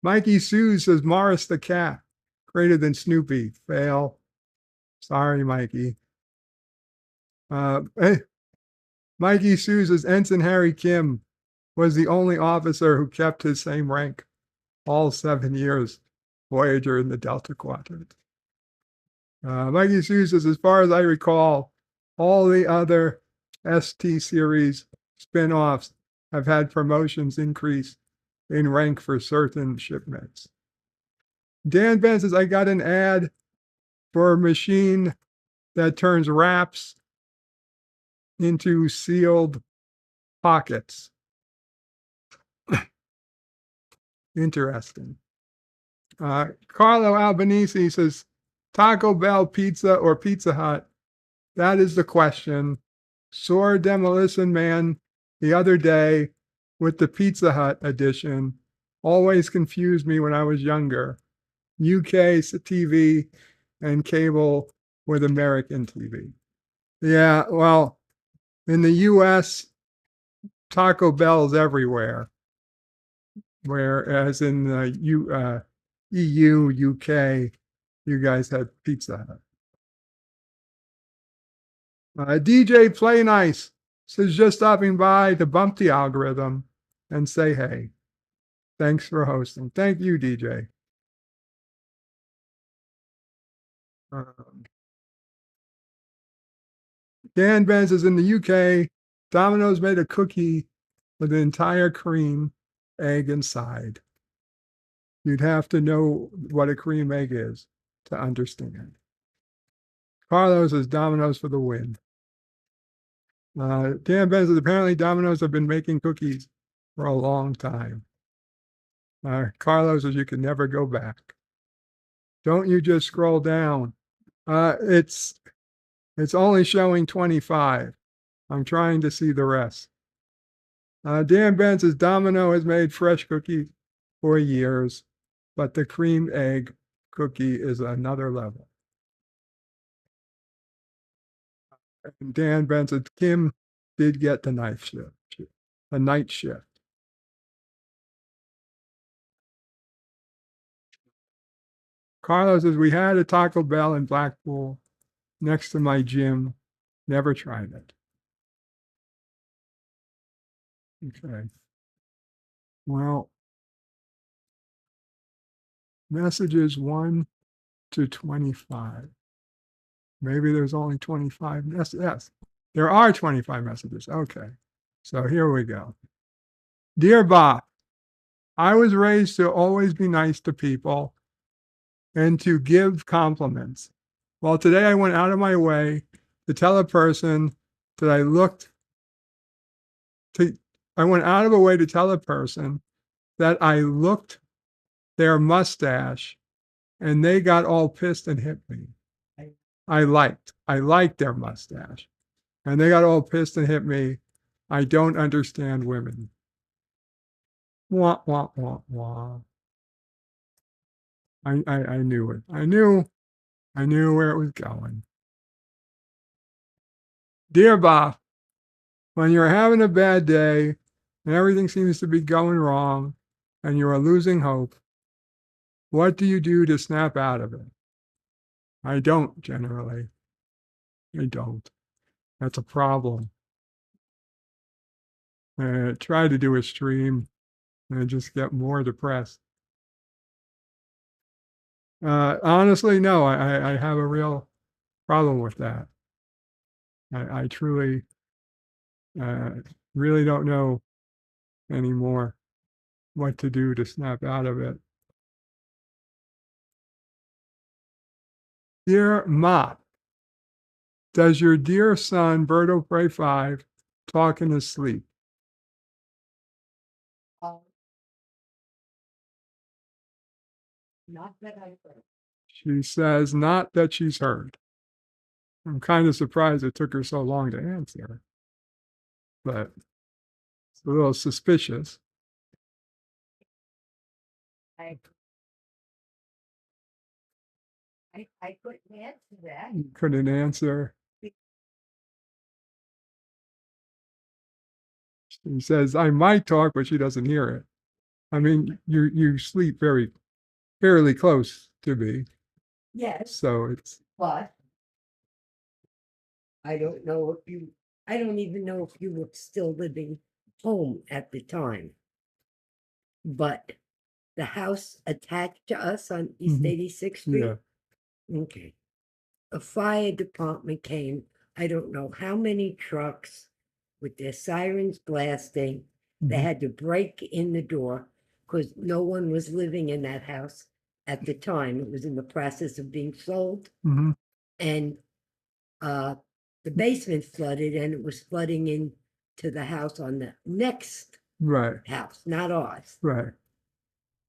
Mikey Sue says Morris the cat greater than Snoopy. Fail. Sorry, Mikey. Hey, Mikey Sue says Ensign Harry Kim was the only officer who kept his same rank all 7 years, Voyager in the Delta Quadrant. Mikey Sue says, as far as I recall, all the other ST series spin-offs have had promotions increase in rank for certain shipments. Dan Ben says, I got an ad for a machine that turns wraps into sealed pockets. Interesting. Carlo Albanese says, Taco Bell pizza or Pizza Hut? That is the question. Saw Demolition Man the other day with the Pizza Hut edition. Always confused me when I was younger. UK TV and cable with American TV. Yeah, well, in the US, Taco Bell's everywhere. Whereas in the EU, UK, you guys had Pizza Hut. DJ Play Nice says just stopping by to bump the algorithm and say hey. Thanks for hosting. Thank you, DJ. Dan Benz is in the UK. Domino's made a cookie with an entire cream egg inside. You'd have to know what a cream egg is to understand. Carlos is Domino's for the win. Dan Ben says apparently Domino's have been making cookies for a long time. Carlos says you can never go back. Don't you just scroll down? It's only showing 25. I'm trying to see the rest. Dan Ben says Domino has made fresh cookies for years, but the cream egg cookie is another level. And Dan Ben says Kim did get the night shift. Carlos says we had a Taco Bell in Blackpool next to my gym. Never tried it. Okay. Well, messages 1 to 25. Maybe there's only 25. Yes, there are 25 messages. Okay. So here we go. Dear Bob, I was raised to always be nice to people and to give compliments. Well, today I went out of my way to tell a person that I went out of a way to tell a person that I looked their mustache and they got all pissed and hit me. I liked their mustache and they got all pissed and hit me. I don't understand women. Wah, wah, wah, wah. I knew it. I knew where it was going. Dear Bob, when you're having a bad day and everything seems to be going wrong and you are losing hope, what do you do to snap out of it? I don't generally. I don't. That's a problem. I try to do a stream and I just get more depressed. Honestly, no, I have a real problem with that. I truly really don't know anymore what to do to snap out of it. Dear Mop, does your dear son, Berto Prey 5, talk in his sleep? Not that I heard. She says not that she's heard. I'm kind of surprised it took her so long to answer, but it's a little suspicious. I couldn't answer that. You couldn't answer. She says, I might talk, but she doesn't hear it. I mean, you sleep fairly close to me. Yes, So it's, but I don't know if you, I don't even know if you were still living home at the time. But the house attached to us on East 86th Street. yeah. Okay. A fire department came, I don't know how many trucks with their sirens blasting. They had to break in the door because no one was living in that house at the time. It was in the process of being sold. Mhm. And the basement flooded and it was flooding into the house on the next Right, house, not ours. right.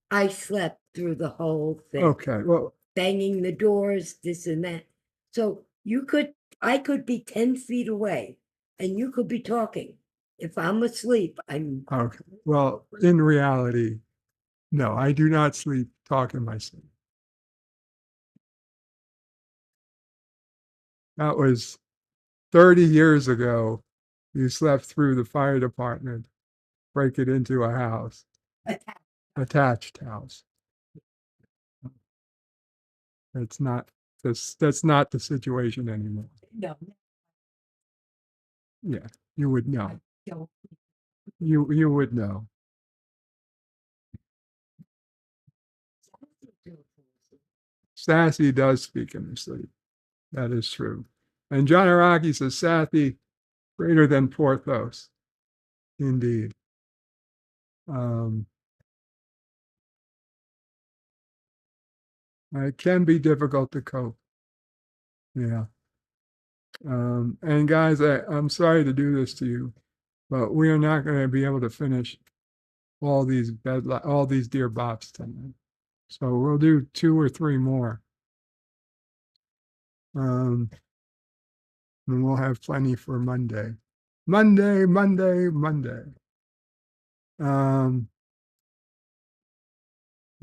I slept through the whole thing. Okay, well, Banging the doors, this and that. So I could be 10 feet away and you could be talking. If I'm asleep, I'm, okay. Well, in reality, no, I do not sleep talk in my sleep. That was 30 years ago. You slept through the fire department, break it into a house, attached house. That's not that's not the situation anymore. no, Yeah, you would know. don't. You would know. Sassy does speak in her sleep. That is true. And John Araki says Sassy greater than Porthos. Indeed. It can be difficult to cope. Yeah. And guys, I'm sorry to do this to you, but we are not going to be able to finish all these Dear Bops tonight. So we'll do 2 or 3 more. And we'll have plenty for Monday. Monday.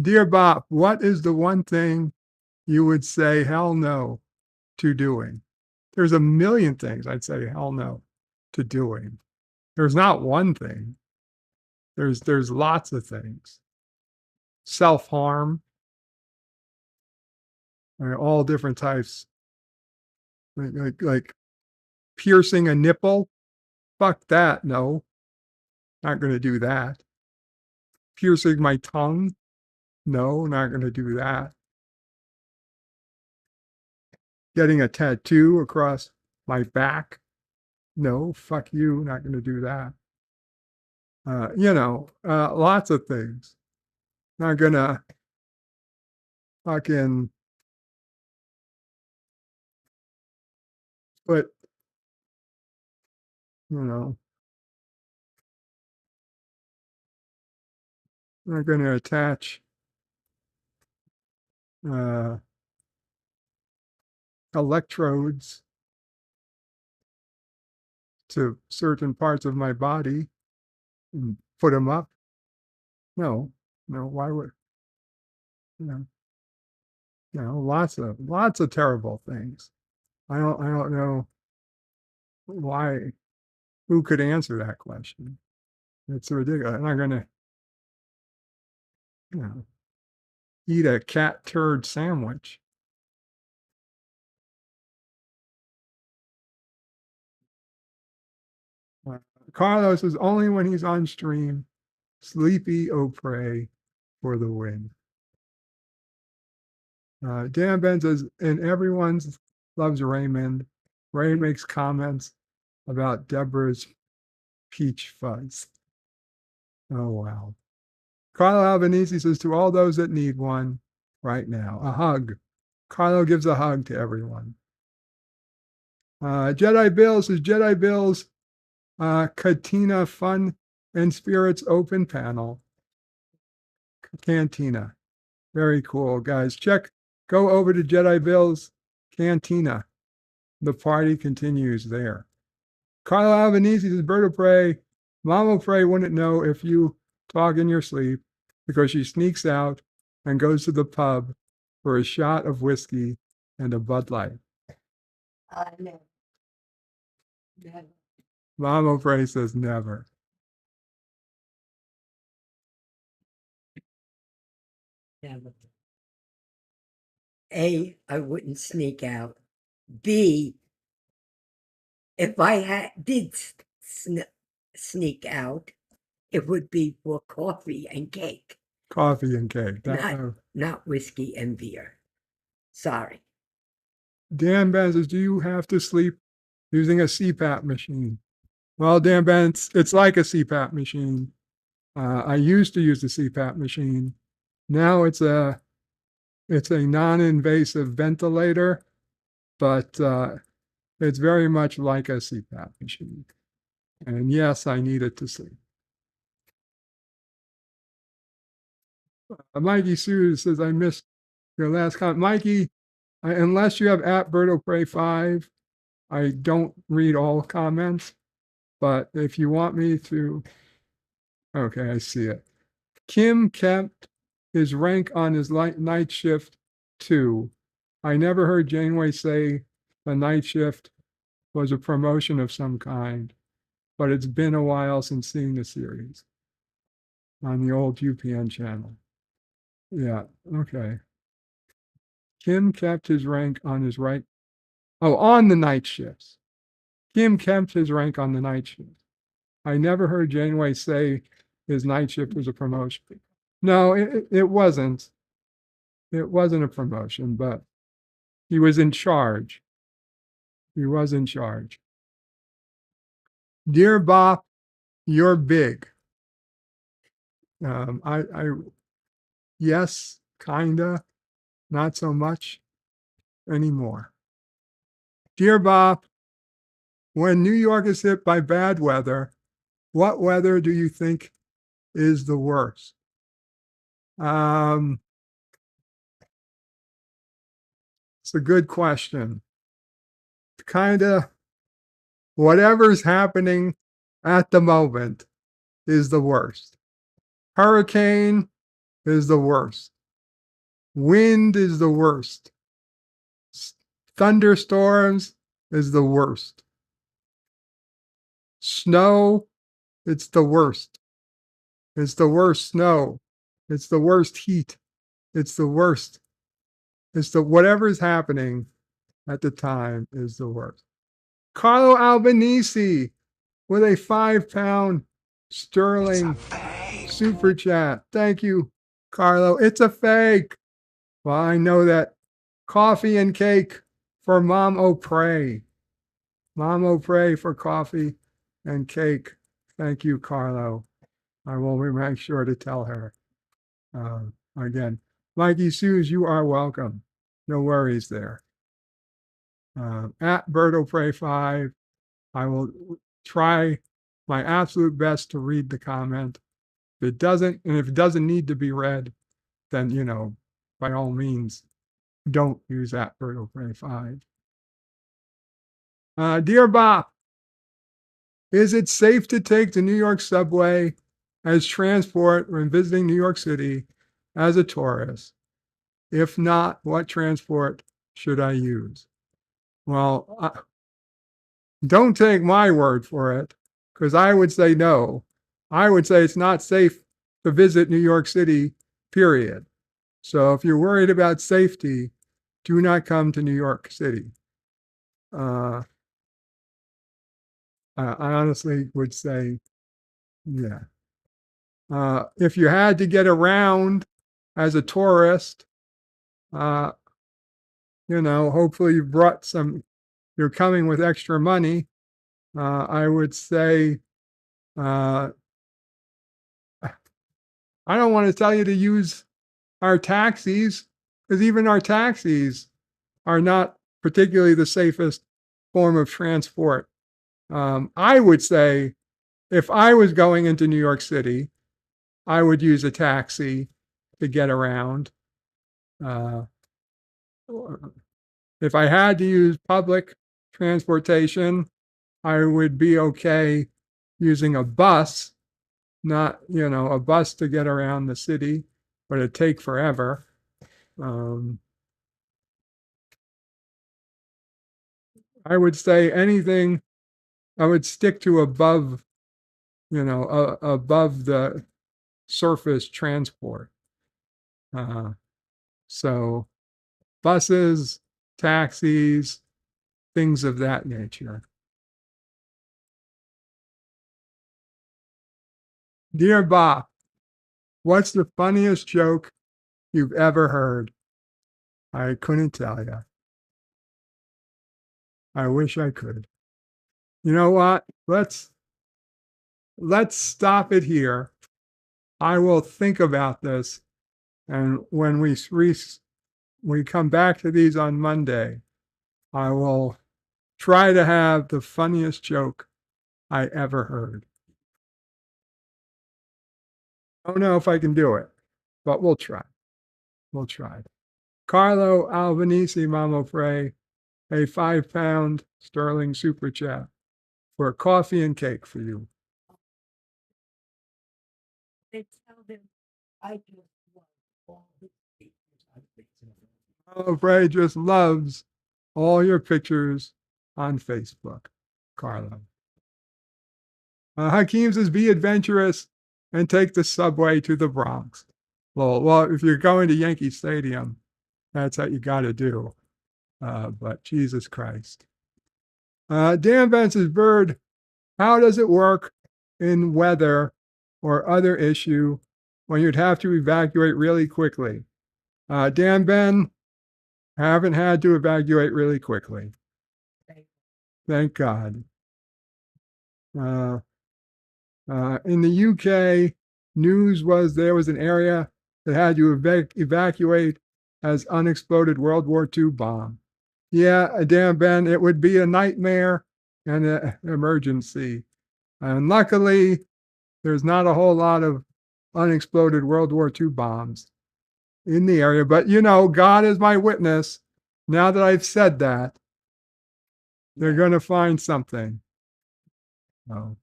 Dear Bob, what is the one thing you would say hell no to doing? There's a million things I'd say hell no to doing. There's not one thing. There's lots of things. Self-harm, all different types. Like piercing a nipple. Fuck that. No, not going to do that. Piercing my tongue. No, not going to do that. Getting a tattoo across my back. No, fuck you. Not going to do that. Lots of things. Not going to fucking put, not going to attach electrodes to certain parts of my body and put them up. No, why would, you lots of terrible things. I don't know why, who could answer that question. It's ridiculous. I'm not gonna, you know, eat a cat turd sandwich. Carlos is only when he's on stream. Sleepy O pray for the win. Dan Ben says, and everyone's loves Raymond. Ray makes comments about Deborah's peach fuzz. Oh, wow. Carlo Albanese says, to all those that need one right now, a hug. Carlo gives a hug to everyone. Jedi Bill says, Jedi Bill's Katina Fun and Spirits Open Panel. Cantina. Very cool, guys. Go over to Jedi Bill's Cantina. The party continues there. Carlo Albanese says, Berto Pray, Mama Pray wouldn't know if you talk in your sleep because she sneaks out and goes to the pub for a shot of whiskey and a Bud Light. No. Never. Mama Pray says never. Never. A, I wouldn't sneak out. B, if I did sneak out, it would be for coffee and cake. Coffee and cake. Not whiskey and beer. Sorry. Dan Ben says, do you have to sleep using a CPAP machine? Well, Dan Ben, it's like a CPAP machine. I used to use the CPAP machine. Now it's a non-invasive ventilator, but it's very much like a CPAP machine. And yes, I need it to sleep. Mikey Sue says, I missed your last comment. Mikey, unless you have at Berto Pray 5, I don't read all comments. But if you want me to, okay, I see it. Kim kept his rank on his night shift too. I never heard Janeway say a night shift was a promotion of some kind, but it's been a while since seeing the series on the old UPN channel. Yeah, okay. Kim kept his rank on his right. Oh, on the night shifts. Kim kept his rank on the night shift. I never heard Janeway say his night shift was a promotion. No, it wasn't. It wasn't a promotion, but he was in charge. He was in charge. Dear Bop, you're big. Yes, kinda, not so much anymore. Dear Bop, when New York is hit by bad weather, what weather do you think is the worst? It's a good question. Kinda, whatever's happening at the moment is the worst. Hurricane is the worst. Wind is the worst. Thunderstorms is the worst. Snow, it's the worst. It's the worst snow. It's the worst heat. It's the worst. Whatever's happening at the time is the worst. Carlo Albanese with a £5 sterling super chat. Thank you, Carlo. It's a fake. Well, I know that. Coffee and cake for Mom O'Pray. Mom O'Pray for coffee and cake. Thank you, Carlo. I will make sure to tell her. Again, Mikey Suze, you are welcome. No worries there. At Berto Pray 5, I will try my absolute best to read the comment. If it doesn't need to be read, then, by all means, don't use at Berto Pray 5. Dear Bob, is it safe to take the New York subway as transport when visiting New York City as a tourist? If not, what transport should I use? Well, don't take my word for it, because I would say no. I would say it's not safe to visit New York City, period. So if you're worried about safety, do not come to New York City. I honestly would say, yeah. If you had to get around as a tourist, hopefully you brought you're coming with extra money. I would say, I don't want to tell you to use our taxis, because even our taxis are not particularly the safest form of transport. I would say if I was going into New York City, I would use a taxi to get around. If I had to use public transportation, I would be okay using a bus, not, a bus to get around the city, but it'd take forever. I would say anything, I would stick to above the surface transport. So buses, taxis, things of that nature. Dear Bob, what's the funniest joke you've ever heard? I couldn't tell you. I wish I could. You know what? Let's stop it here. I will think about this, and when we come back to these on Monday, I will try to have the funniest joke I ever heard. I don't know if I can do it, but we'll try. We'll try. Carlo Albanese, Mamo Frey, a £5 sterling super chat for coffee and cake for you. They tell them I just love all the pictures on Facebook. Mamo Frey just loves all your pictures on Facebook, Carlo. Hakeem says, be adventurous and take the subway to the Bronx. Well, if you're going to Yankee Stadium, that's what you got to do. But Jesus Christ. Dan Vance says, Bird, how does it work in weather or other issue when you'd have to evacuate really quickly? Dan Ben, haven't had to evacuate really quickly. Thank God. In the UK, news was there was an area that had to evacuate as unexploded World War II bomb. Yeah, Dan Ben, it would be a nightmare and an emergency. And luckily, there's not a whole lot of unexploded World War II bombs in the area. But, God is my witness. Now that I've said that, they're going to find something. No.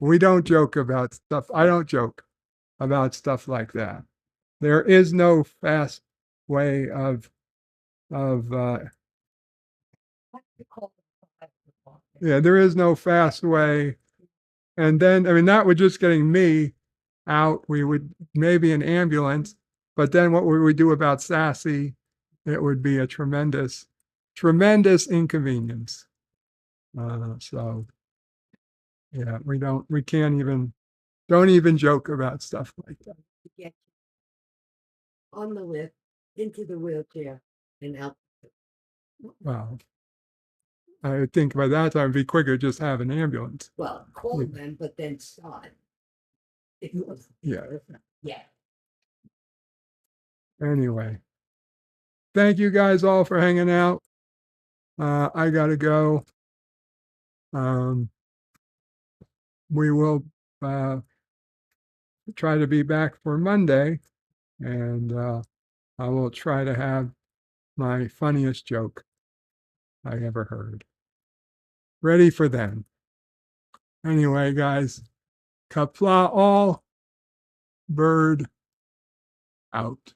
We don't joke about stuff. I don't joke about stuff like that. There is no fast way of there is no fast way. And then, that would just getting me out. We would maybe an ambulance, but then what would we do about Sassy? It would be a tremendous inconvenience. So yeah, we can't don't even joke about stuff like that. Get on the lift, into the wheelchair, and out. Well, I would think by that time it'd be quicker to just have an ambulance. Well, call them, but then start. Yeah. Yeah. Anyway, thank you guys all for hanging out. I gotta go. We will try to be back for Monday, and I will try to have my funniest joke I ever heard ready for them. Anyway, guys, Kapla all. Bird out.